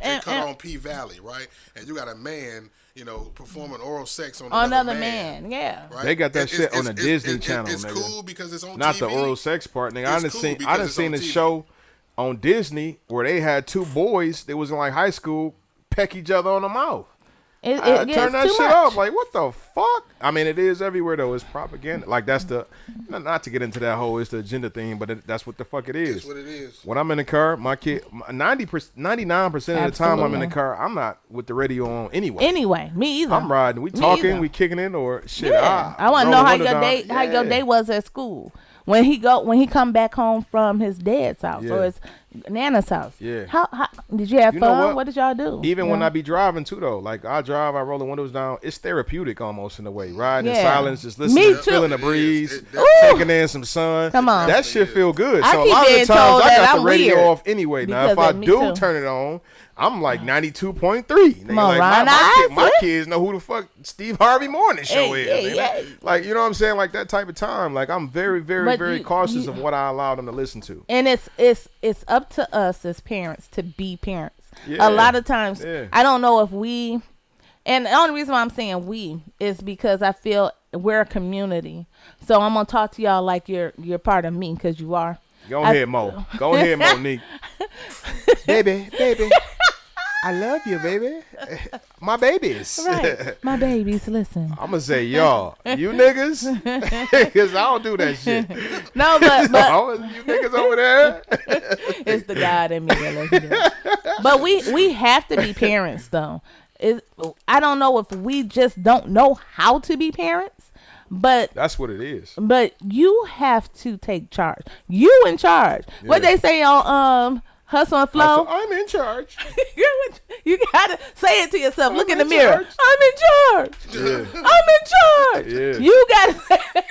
and cut on P Valley, right? And you got a man, you know, performing oral sex on Another man, yeah. Right? They got that shit on the Disney Channel, It's nigga. cool because it's on Not TV. the oral sex part, nigga. It's cool I because done it's seen on a TV. show on Disney where they had 2 boys that was in like high school peck each other on the mouth. It Turn gets that too shit much. off. Like, what the fuck? I mean, it is everywhere though. It's propaganda. Like, that's the not to get into that whole it's the agenda thing, but that's what the fuck it is. That's what it is. When I'm in the car, my kid 99% of the time I'm in the Absolutely. car, I'm not with the radio on anyway. Anyway, me either. I'm riding. We Me talking. either. We kicking in or shit. Yeah, I want to know how your day was at school when he come back home from his dad's house Yeah. or his Nana's house. Yeah. How did you have You know fun? what? What did y'all do? Even Yeah. when I be driving too, though, like I drive, I roll the windows down. It's therapeutic almost in a way. Riding in Yeah. silence, just listening, Me too. feeling the It breeze, is. taking in some sun. Come on. That shit feel good. I So a keep lot of the being times told I that got the I'm radio weird off anyway. Now if because I of me do too. turn it on, I'm like 92.3. Come on, Like Ron my Isley. kids know who the fuck Steve Harvey Morning Show Hey, is. hey, They hey. Like, you know what I'm saying? Like that type of time. Like I'm very, very, But very you- cautious you- of what I allow them to listen to. And it's up to us as parents to be parents. Yeah. A lot of times, Yeah. I don't know if we, and the only reason why I'm saying we is because I feel we're a community. So I'm gonna talk to y'all like you're part of me because you are. Go ahead, Mo. Go ahead, Monique. baby. I love you, baby. My babies. Right, my babies. Listen. I'm going to say, y'all, you niggas, because I don't do that shit. No, but You niggas over there. it's the God in me that lets me do it. But we have to be parents though. I don't know if we just don't know how to be parents, but That's what it is. you have to take charge. You in charge. What Yeah. they say on Hustle and Flow. I'm in charge. You gotta say it to yourself. Look in the in mirror. charge. I'm in charge. Yeah. I'm in charge. Yeah. You gotta say that.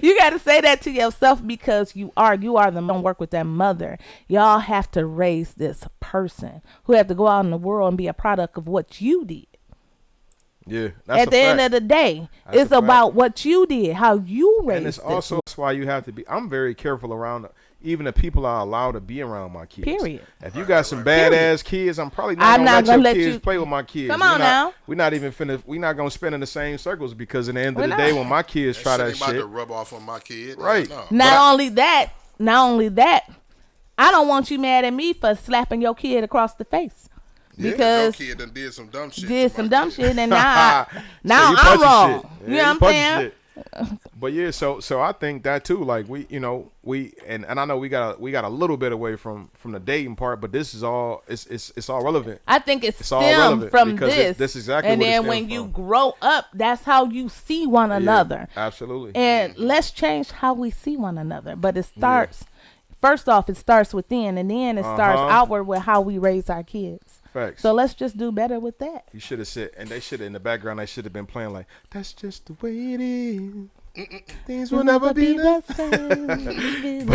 You gotta say that to yourself because you are the don't work with that mother. Y'all have to raise this person who have to go out in the world and be a product of what you did. Yeah. That's At the end of the day, That's it's a fact. about what you did, how you raised And it's this. also that's why you have to be. I'm very careful around even the people I allow to be around my kids. Period. If you got some Period. badass kids, I'm probably I'm not not gonna gonna let let your kids you- play with my kids. Come on now. We're not even finna. We're not gonna spend in the same circles because in the end of We're the day, not. when my kids try that ain't about shit, to rub off on my kid. Right. No. Not only that, I don't want you mad at me for slapping your kid across the face. Yeah, Because your kid done did some dumb shit. did to some my dumb kid. shit and now So I'm punching wrong. shit. You Yeah, know what I'm punching saying? shit. But yeah, so I think that too. Like we and I know we got a little bit away from the dating part, but this is all it's all relevant. I think it's It's all stemmed relevant from because this. this is exactly and what it then stemmed when you from. grow up, that's how you see one another. Yeah, absolutely. And let's change how we see one another. But it starts first off, it starts within, and then it starts outward with how we raise our kids. Facts. So let's just do better with that. You should have said, and they should have in the background. They should have been playing like, "That's just the way it is. Things will never be the same.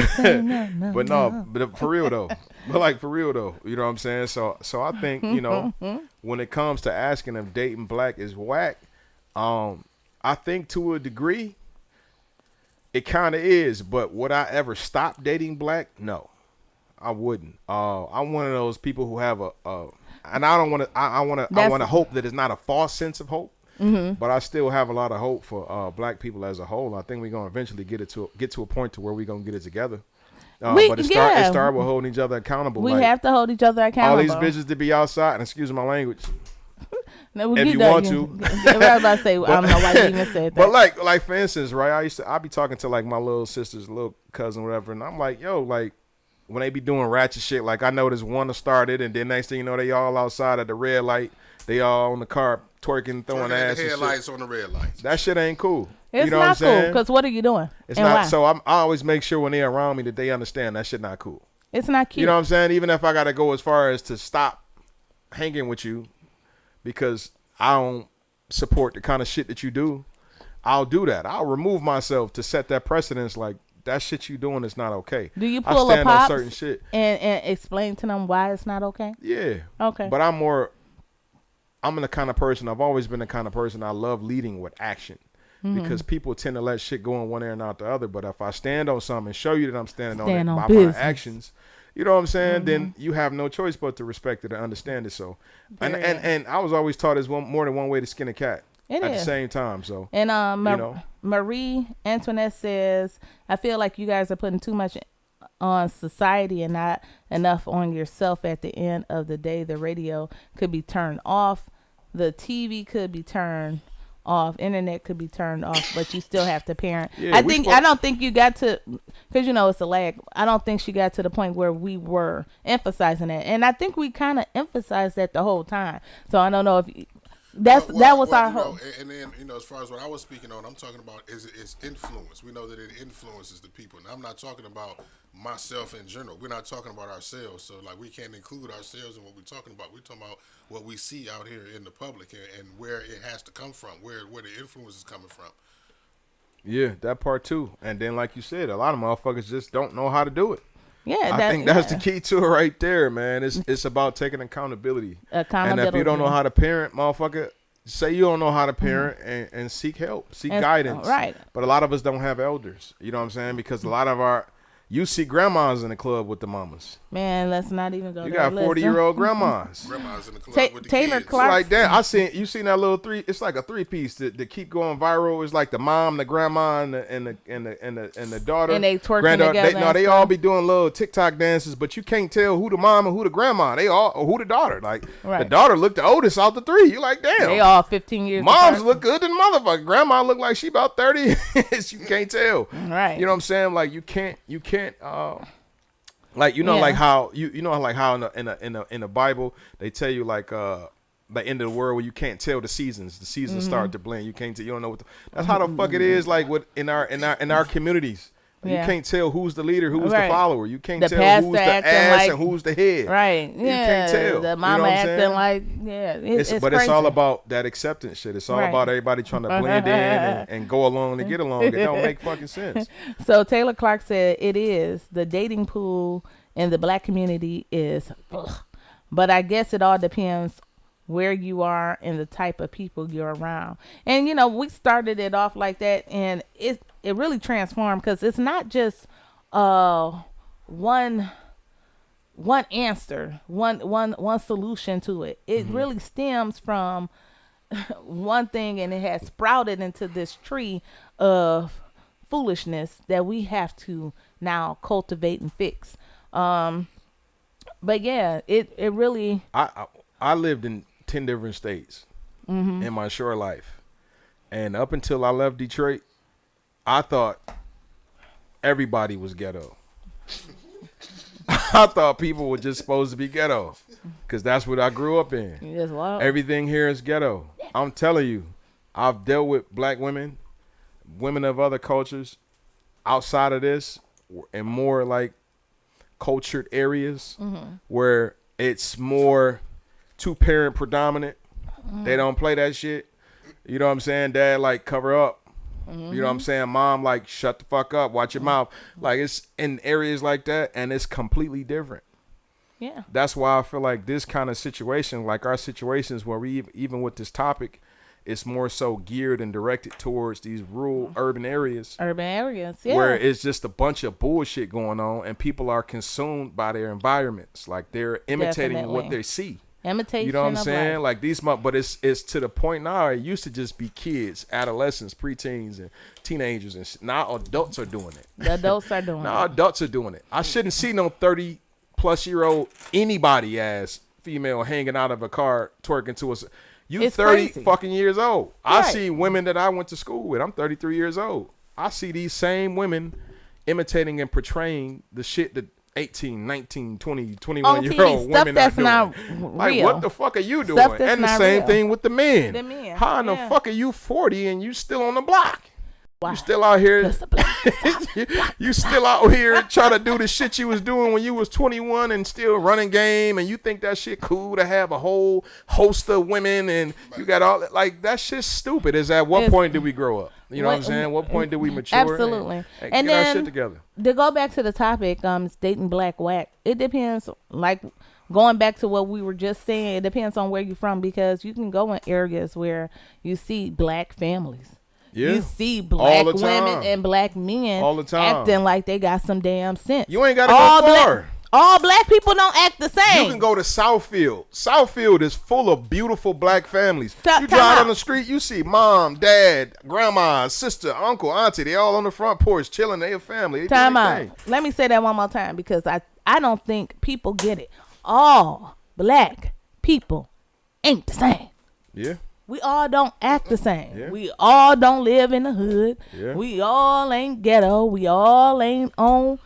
But no, but for real though. But like for real though, you know what I'm saying? So I think, when it comes to asking if dating black is whack, I think to a degree it kind of is, but would I ever stop dating black? No. I wouldn't. I'm one of those people who have and I don't want to I want to hope that it's not a false sense of hope. But I still have a lot of hope for black people as a whole. I think we're gonna eventually get to a point to where we're gonna get it together. But it start with holding each other accountable. We like, have to hold each other accountable. all these bitches to be outside, and excuse my language. No, if you want to. I was about to say, I don't know why you even said that. But like for instance, right? I'd be talking to like my little sister's little cousin, whatever, and I'm like, yo, like when they be doing ratchet shit, like I know there's one that started, and then next thing you know, they all outside at the red light, they all on the car twerking, throwing ass. The and headlights shit. on the red lights. That shit ain't cool. It's you know what I'm not cool saying? because what are you doing? It's and not. why? So I always make sure when they're around me that they understand that shit not cool. It's not cute. You know what I'm saying? Even if I gotta go as far as to stop hanging with you because I don't support the kind of shit that you do, I'll do that. I'll remove myself to set that precedence. Like that shit you doing is not okay. Do you I pull a stand on pops certain shit and explain to them why it's not okay? Yeah. Okay. But I'm the kind of person. I've always been the kind of person. I love leading with action. Because people tend to let shit go in one ear and out the other. But if I stand on something and show you that I'm standing on it by business. my actions, you know what I'm saying? Then you have no choice but to respect it and understand it. So, and I was always taught there's more than one way to skin a cat. It at is. the same time. So, And know. Marie Antoinette says, I feel like you guys are putting too much on society and not enough on yourself. At the end of the day, the radio could be turned off, the TV could be turned off, internet could be turned off, but you still have to parent. Yeah, I don't think you got to, because it's a lag. I don't think she got to the point where we were emphasizing that, and I think we kind of emphasized that the whole time. So I don't know if That was our you know, hope. and then, you know, as far as what I was speaking on, I'm talking about is influence. We know that it influences the people. And I'm not talking about myself in general. We're not talking about ourselves. So, like, we can't include ourselves in what we're talking about. We're talking about what we see out here in the public and where it has to come from, where the influence is coming from. Yeah, that part too. And then, like you said, a lot of motherfuckers just don't know how to do it. Yeah, I think that's the key to it right there, man. It's about taking accountability. And if you don't know how to parent, motherfucker, say you don't know how to parent and seek help, seek guidance. Right. But a lot of us don't have elders. You know what I'm saying? Because a lot of you see grandmas in the club with the mamas. Man, let's not even go. You got 40-year-old grandmas. Grandmas in the club with the Taylor kids. Clark. Like that. You seen that little it's like a 3-piece that keep going viral. It's like the mom, the grandma, and the daughter. And they twerking together. They all be doing little TikTok dances, but you can't tell who the mom and who the grandma. They all or who the daughter. Like the daughter looked the oldest out the 3. You like, damn. They all 15 years. Moms look good than motherfucker. Grandma look like she about 30. You can't tell. Right. You know what I'm saying? Like you can't like like how you know like how in the Bible they tell you like the end of the world where you can't tell the seasons start to blend. You can't you don't know that's how the fuck it is like with in our communities. You can't tell who's the leader, who's the follower. You can't tell who's the ass and who's the head. Right. Yeah. You can't tell. The mama acting like it's but crazy. it's all about that acceptance shit. It's all about everybody trying to blend in and go along to get along. It don't make fucking sense. So Taylor Clark said it is the dating pool in the black community is, but I guess it all depends where you are and the type of people you're around. And you know, we started it off like that, and it really transformed because it's not just one answer, one solution to it. It really stems from one thing, and it has sprouted into this tree of foolishness that we have to now cultivate and fix. But yeah, it really. I lived in 10 different states in my short life, and up until I left Detroit, I thought everybody was ghetto. I thought people were just supposed to be ghetto because that's what I grew up in. Yes, wow. Everything here is ghetto. I'm telling you, I've dealt with black women of other cultures outside of this and more like cultured areas where it's more 2-parent predominant. They don't play that shit. You know what I'm saying? Dad like cover up. You know what I'm saying? Mom like shut the fuck up, watch your mouth. Like it's in areas like that, and it's completely different. Yeah. That's why I feel like this kind of situation, like our situations where we even with this topic, it's more so geared and directed towards these rural urban areas. Yeah. Where it's just a bunch of bullshit going on and people are consumed by their environments. Like they're imitating what they see. Imitation. You know what I'm saying? Life. Like these, but it's to the point now. It used to just be kids, adolescents, preteens, and teenagers, and now adults are doing it. The adults are doing now it. adults are doing it. I shouldn't see no 30-plus-year-old anybody ass female hanging out of a car twerking to us. You It's 30 crazy. fucking years old. Right. I see women that I went to school with. I'm 33 years old. I see these same women imitating and portraying the shit that 18, 19, 20, 21-year-old women that's are doing. not Like, real. what the fuck are you doing? Stuff that's And the not same real. thing with the men. The men, How in the yeah. fuck are you 40 and you still on the block? Why? You still out here. Just the black. You still out here trying to do the shit you was doing when you was 21 and still running game, and you think that shit cool to have a whole host of women and you got all that. Like, that shit's stupid. Is at what point did we grow up? You know what I'm saying? What point did we mature? Absolutely. And And get our then shit together. to go back to the topic, it's dating black whack. It depends. Like going back to what we were just saying, it depends on where you're from, because you can go in areas where you see black families. Yeah. You see black All the time. women and black men All the time. acting like they got some damn sense. You ain't got to go far. All black people don't act the same. You can go to Southfield. Southfield is full of beautiful black families. You Time drive out. on the street, you see mom, dad, grandma, sister, uncle, auntie. They all on the front porch chilling. They a family. They do Time their out. thing. Let me say that one more time, because I don't think people get it. All black people ain't the same. Yeah. We all don't act the same. Yeah. We all don't live in the hood. Yeah. We all ain't ghetto. We all ain't on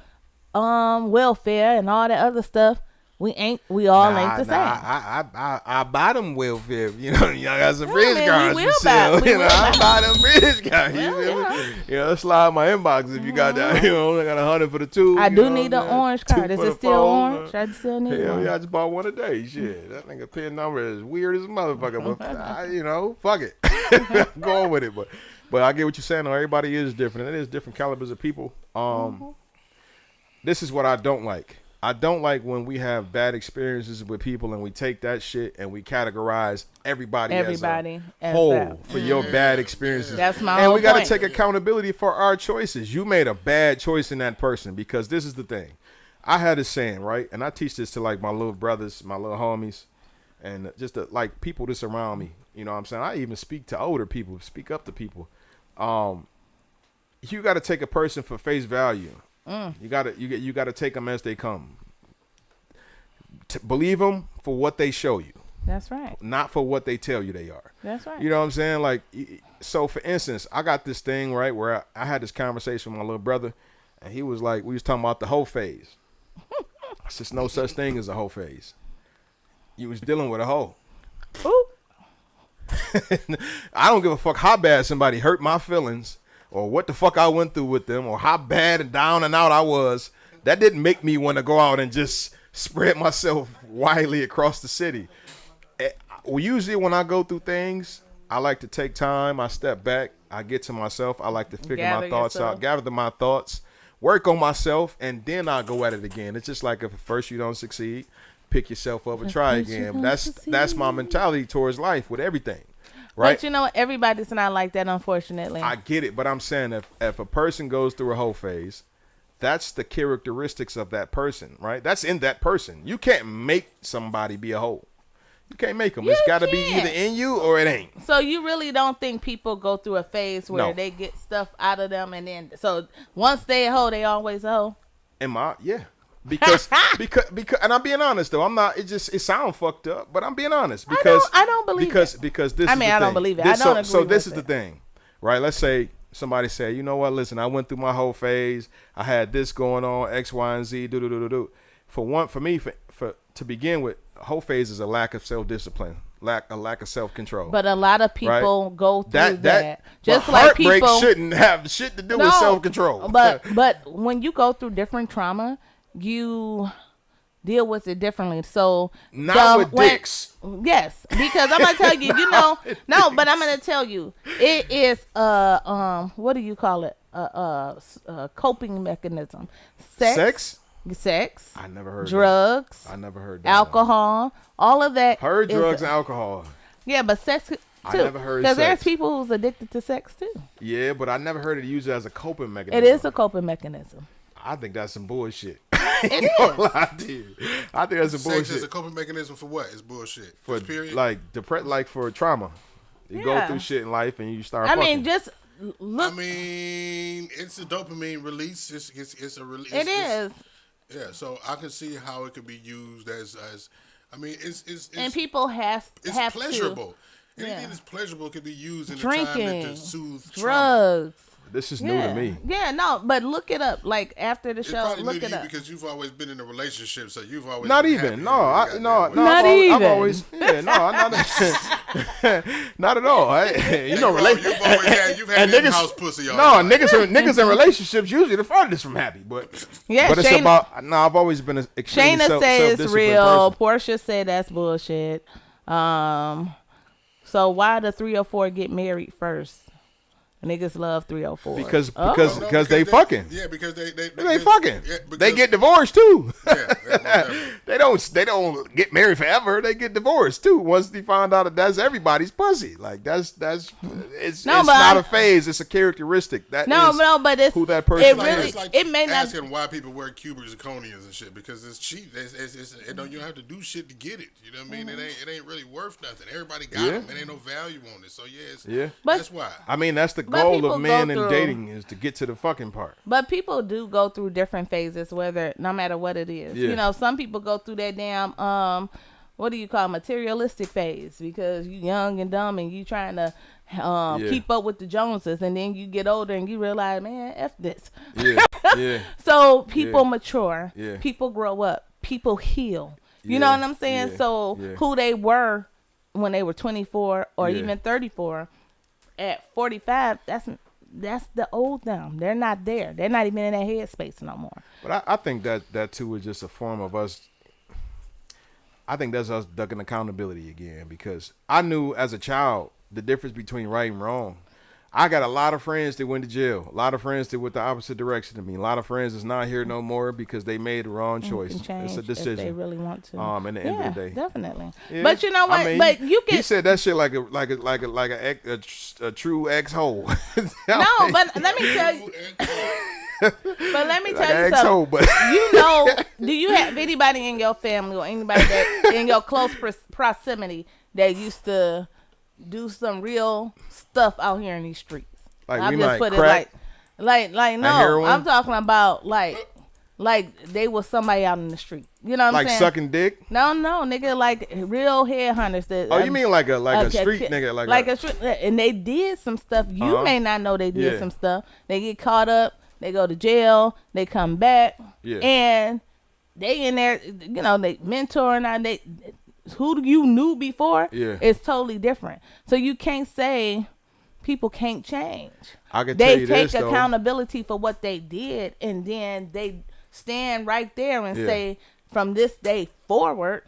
welfare and all that other stuff. We all ain't the same. I buy them welfare. You know, y'all got some bridge cards we to will sell. buy- You know, will I buy. buy them bridge cards. You Well, feel yeah. me? You know, slide my inbox if you got that. You know, I got 100 for the two. I you do know need what an I'm saying? orange 2 card. Is for it the still phone. orange? I still need Hell one. yeah, I just bought one today. Shit, that nigga pin number is weird as a motherfucker. But you know, fuck it, I'm going with it. But I get what you're saying. Though. Everybody is different. It is different calibers of people. This is what I don't like. I don't like when we have bad experiences with people and we take that shit and we categorize everybody as a whole that. for your bad experiences. That's my And whole we got to point. take accountability for our choices. You made a bad choice in that person because this is the thing. I had a saying, right? And I teach this to like my little brothers, my little homies, and just like people that's around me. You know what I'm saying? I even speak to older people, speak up to people. You got to take a person for face value. You gotta take them as they come. Believe them for what they show you. That's right. Not for what they tell you they are. That's right. You know what I'm saying? Like, so for instance, I got this thing right where I had this conversation with my little brother, and he was like, we was talking about the hoe phase. I said, no such thing as a hoe phase. You was dealing with a hoe. Ooh. I don't give a fuck how bad somebody hurt my feelings or what the fuck I went through with them or how bad and down and out I was. That didn't make me want to go out and just spread myself widely across the city. Well, usually when I go through things, I like to take time. I step back. I get to myself. I like to figure my thoughts out, gather my thoughts, work on myself, and then I'll go at it again. It's just like if at first you don't succeed, pick yourself up and try again. That's my mentality towards life with everything. Right? But you know, everybody's not like that, unfortunately. I get it, but I'm saying if a person goes through a whole phase, that's the characteristics of that person, right? That's in that person. You can't make somebody be a hoe. You can't make them. It's got to be either in you or it ain't. So you really don't think people go through a phase where they get stuff out of them, and then so once they a hoe, they always a hoe? Yeah. Because and I'm being honest though. I'm not. It sounds fucked up, but I'm being honest because I don't believe it. Because this. I is mean, the I don't thing. believe it. This, I don't agree so with this is it. the thing, right? Let's say somebody say, you know what? Listen, I went through my whole phase. I had this going on, X, Y, and Z. For me, to begin with, whole phase is a lack of self-discipline, a lack of self-control. But a lot of people go through that. Just like heartbreak people shouldn't have shit to do with self-control. But when you go through different trauma, you deal with it differently. So dicks. Yes, because I'm gonna tell you, but I'm gonna tell you, it is what do you call it? Coping mechanism. Sex. I never heard drugs. That. I never heard that. Alcohol. All of that. Heard drugs and alcohol. Yeah, but sex too. I never heard because there's sex. people who's addicted to sex too. Yeah, but I never heard it used as a coping mechanism. It is a coping mechanism. I think that's some bullshit. It is. I think that's some bullshit. Sex is a coping mechanism for what? It's bullshit. For period. like for trauma. You go through shit in life and you start. I fucking. mean, just look. I mean, it's a dopamine release. It's a release. It is. Yeah, so I can see how it could be used as I mean, it's and people have pleasurable. to. Anything that's pleasurable can be used in Drinking, a time to soothe drugs. This is new to me. Yeah, no, but look it up. Like after the It's show, probably look new to it you up. because you've always been in a relationship, so you've always Not been even. happy. No. Not even. I've always. Yeah, no, not at all. You've had in-house pussy. All niggas in relationships usually the farthest from happy, but yeah, it's about. No, I've always been an extremely Shayna say it's real. person. Portia say that's bullshit. So why the 304 get married first? Niggas love 304 because they fucking. Yeah, because they fucking. Yeah, they get divorced too. Yeah, they don't get married forever. They get divorced too. Once they find out that that's everybody's pussy, like it's not a phase. It's a characteristic. But it's who that person is. It's like asking why people wear Cubans and zirconias and shit because it's cheap. You don't have to do shit to get it. You know what I mean? It ain't really worth nothing. Everybody got them. It ain't no value on it. So that's why. I mean, that's the goal of men and dating is to get to the fucking part. But people do go through different phases, no matter what it is. Yeah. Some people go through that damn what do you call materialistic phase because you young and dumb and you trying to keep up with the Joneses, and then you get older and you realize, man, F this. Yeah. So people mature. Yeah. People grow up. People heal. You know what I'm saying? Yeah, So yeah. who they were when they were 24 or Yeah. even 34, at 45, that's the old them. They're not there. They're not even in that headspace no more. But I think that too is just a form of us. I think that's us ducking accountability again, because I knew as a child the difference between right and wrong. I got a lot of friends that went to jail. A lot of friends that went the opposite direction of me. A lot of friends that's not here no more because they made the wrong choice. It's a decision. If they really want to. In the end of the day, definitely. Yeah. But you know what? I mean, but you can. He said that shit like a true ex-hole. No, but let me tell you. But let me Like tell an you ex-hole, something. but You know, do you have anybody in your family or anybody that in your close proximity that used to do some real stuff out here in these streets? Like I'll we just might put crack. it like no. heroin? I'm talking about like they was somebody out in the street. You know what Like I'm saying? sucking dick. No, nigga, like real headhunters. That Oh, you mean like a street nigga, like a street, and they did some stuff. You may not know they did Yeah. some stuff. They get caught up. They go to jail. They come back, Yeah. and they in there. You know, they mentoring. And they who you knew before. Yeah. It's totally different. So you can't say people can't change. I can tell They you take this though. accountability for what they did, and then they stand right there and Yeah. say, from this day forward,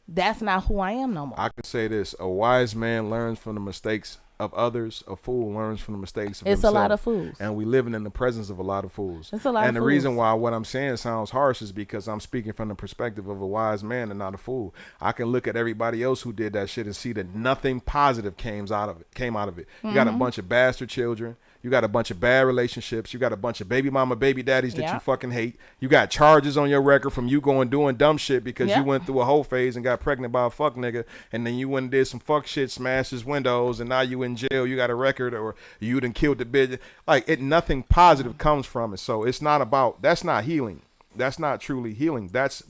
that's not who I am no more. I can say this: a wise man learns from the mistakes of others. A fool learns from the mistakes of It's himself. a lot of fools. And we living in the presence of a lot of fools. It's a lot and of the reason fools. why what I'm saying sounds harsh is because I'm speaking from the perspective of a wise man and not a fool. I can look at everybody else who did that shit and see that nothing positive came out of it. You got a bunch of bastard children. You got a bunch of bad relationships. You got a bunch of baby mama, baby daddies that Yeah. you fucking hate. You got charges on your record from you going doing dumb shit because Yeah. you went through a whole phase and got pregnant by a fuck nigga, and then you went and did some fuck shit, smashed his windows, and now you in jail. You got a record, or you done killed the bitch. Like nothing positive comes from it. So it's not about. That's not healing. That's not truly healing. That's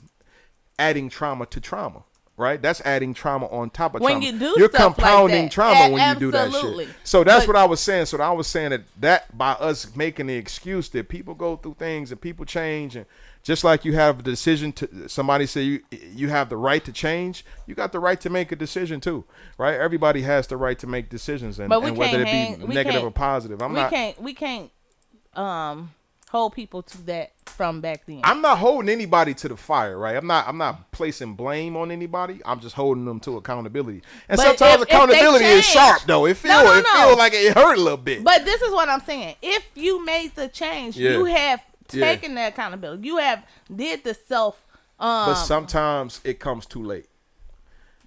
adding trauma to trauma. Right, that's adding trauma on top of When trauma. you do You're stuff like compounding that. trauma when you do that Absolutely. shit. So that's But- what I was saying. So I was saying that by us making the excuse that people go through things and people change, and just like you have a decision to, somebody say you have the right to change, you got the right to make a decision too, right? Everybody has the right to make decisions, and, But we and whether it can't be we negative can't- or positive. We can't hold people to that from back then. I'm not holding anybody to the fire, right? I'm not placing blame on anybody. I'm just holding them to accountability. And But sometimes if they accountability is change- sharp though. It feel No. feel like it hurt a little bit. But this is what I'm saying. If you made the change, Yeah. you have Yeah. taken the accountability. You have did the self. But sometimes it comes too late,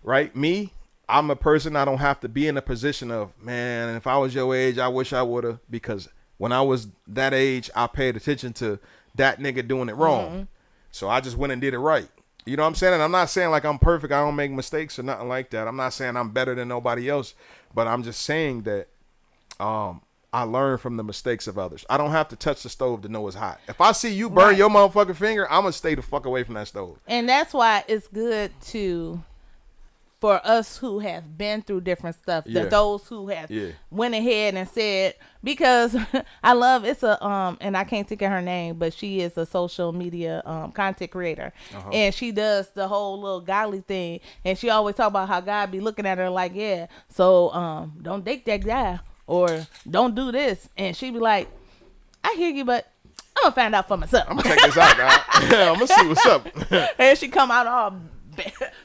right? Me, I'm a person. I don't have to be in a position of, man, if I was your age, I wish I would have, because when I was that age, I paid attention to that nigga doing it wrong. So I just went and did it right. You know what I'm saying? And I'm not saying like I'm perfect. I don't make mistakes or nothing like that. I'm not saying I'm better than nobody else, but I'm just saying that I learn from the mistakes of others. I don't have to touch the stove to know it's hot. If I see you burn Right. your motherfucking finger, I'm going to stay the fuck away from that stove. And that's why it's good for us who have been through different stuff, Yeah. those who have Yeah. went ahead and said, because I love, it's a and I can't think of her name, but she is a social media content creator, and she does the whole little godly thing, and she always talk about how God be looking at her like, yeah, so don't date that guy or don't do this, and she be like, I hear you, but I'm gonna find out for myself. I'm going to check this out, guy. I'm going to see what's up. And she come out all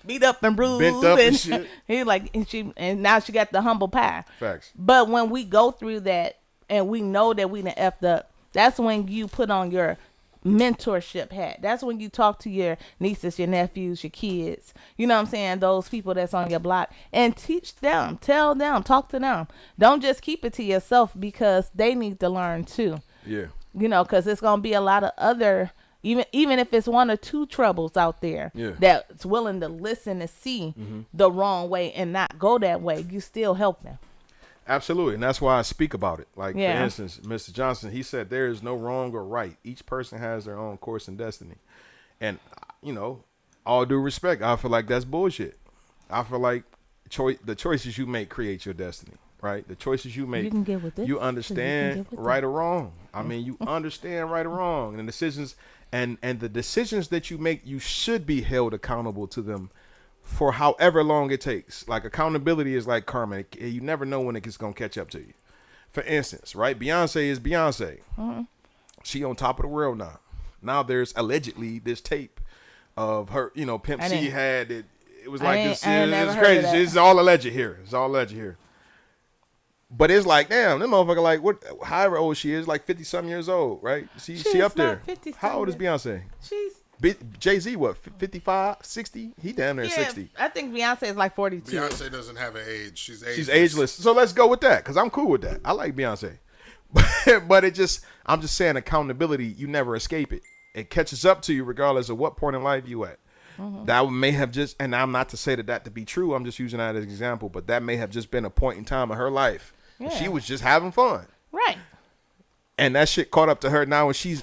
beat up and bruised, Bent up and shit. He like, and now she got the humble pie. Facts. But when we go through that and we know that we done effed up, that's when you put on your mentorship hat. That's when you talk to your nieces, your nephews, your kids. You know what I'm saying? Those people that's on your block, and teach them, tell them, talk to them. Don't just keep it to yourself, because they need to learn too. Yeah. You know, because it's gonna be a lot of other. Even if it's one or two troubles out there, Yeah. that's willing to listen and see the wrong way and not go that way, you still help them. Absolutely. And that's why I speak about it. Like, Yeah. for instance, Mr. Johnson, he said there is no wrong or right. Each person has their own course and destiny. And, you know, all due respect, I feel like that's bullshit. I feel like the choices you make create your destiny. right? The choices you make, You can get with this. you so you can understand get with right that. or wrong. I mean, you understand right or wrong, and the decisions and the decisions that you make, you should be held accountable to them for however long it takes. Like accountability is like karma. You never know when it's gonna catch up to you. For instance, right? Beyonce is Beyonce. She on top of the world now. Now there's allegedly this tape of her, you know, Pimp C had it. It was like this. It's crazy. It's all alleged here. It's all alleged here. But it's like, damn, that motherfucker, like, what? However old she is, like 50-something years old, right? She up there. How old is Beyonce? She's Jay-Z, what, 55, 60? He damn near 60. I think Beyonce is like 42. Beyonce doesn't have an age. She's ageless. She's ageless. So let's go with that, because I'm cool with that. I like Beyonce. But I'm just saying, accountability, you never escape it. It catches up to you regardless of what point in life you at. That may have just, and I'm not to say that to be true, I'm just using that as an example, but that may have just been a point in time of her life. Yeah. She was just having fun. Right. And that shit caught up to her now when she's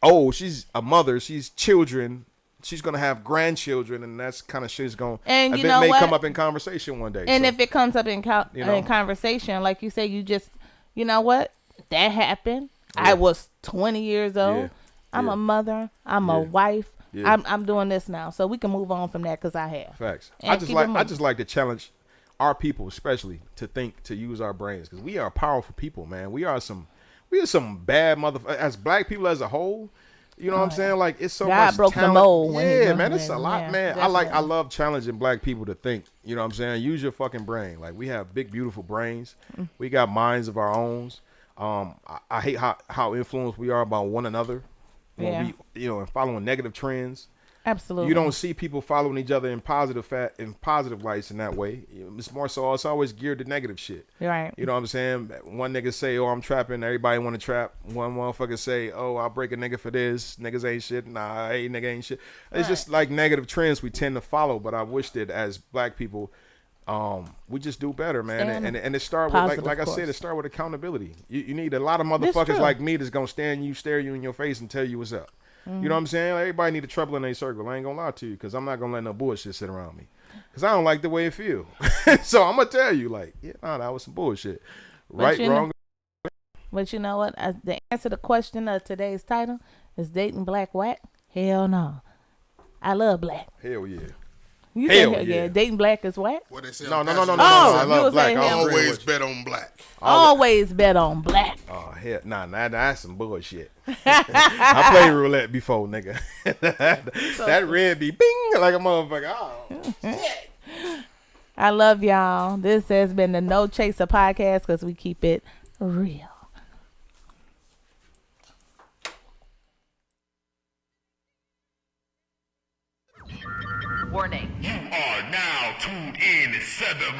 old. She's a mother. She's children. She's going to have grandchildren, and that's kind of shit's going to, and it you know may what? come up in conversation one day. And so, if it comes up in conversation, like you say, you just, you know what? That happened. Yeah. I was 20 years old. Yeah. I'm a mother. I'm a wife. Yeah. I'm doing this now, so we can move on from that because I have. Facts. I just like to challenge our people, especially to use our brains, because we are powerful people, man. We are some bad motherfuckers as black people as a whole. You know what I'm saying? Like, it's so God much broke talent. the mold. Yeah, man, it's a lot, man. Definitely. I love challenging black people to think. You know what I'm saying? Use your fucking brain. Like, we have big, beautiful brains. We got minds of our own. I hate how influenced we are by one another. When we, and following negative trends. Absolutely. You don't see people following each other in positive lights in that way. It's more so, it's always geared to negative shit. Right. You know what I'm saying? One nigga say, oh, I'm trapping. Everybody want to trap. One motherfucker say, oh, I'll break a nigga for this. Niggas ain't shit. Nah, hey, nigga ain't shit. It's just like negative trends we tend to follow. But I wish that as black people, we just do better, man. And it start with, like I said, it start with accountability. You need a lot of motherfuckers like me that's going to stare you in your face and tell you what's up. You know what I'm saying? Everybody need a trouble in their circle. I ain't gonna lie to you, because I'm not gonna let no bullshit sit around me, because I don't like the way it feel. So I'm gonna tell you, like, that was some bullshit. Right, wrong. But you know what? The answer to the question of today's title is dating black whack. Hell no. I love black. Hell yeah. You say hell yeah. Dating black is whack? What they say? No. I love black. Always bet on black. Always bet on black. Oh hell, that's some bullshit. I played roulette before, nigga. that red be bing like a motherfucker. Oh shit. I love y'all. This has been the No Chaser podcast, because we keep it real. Warning. You are now tuned in to 7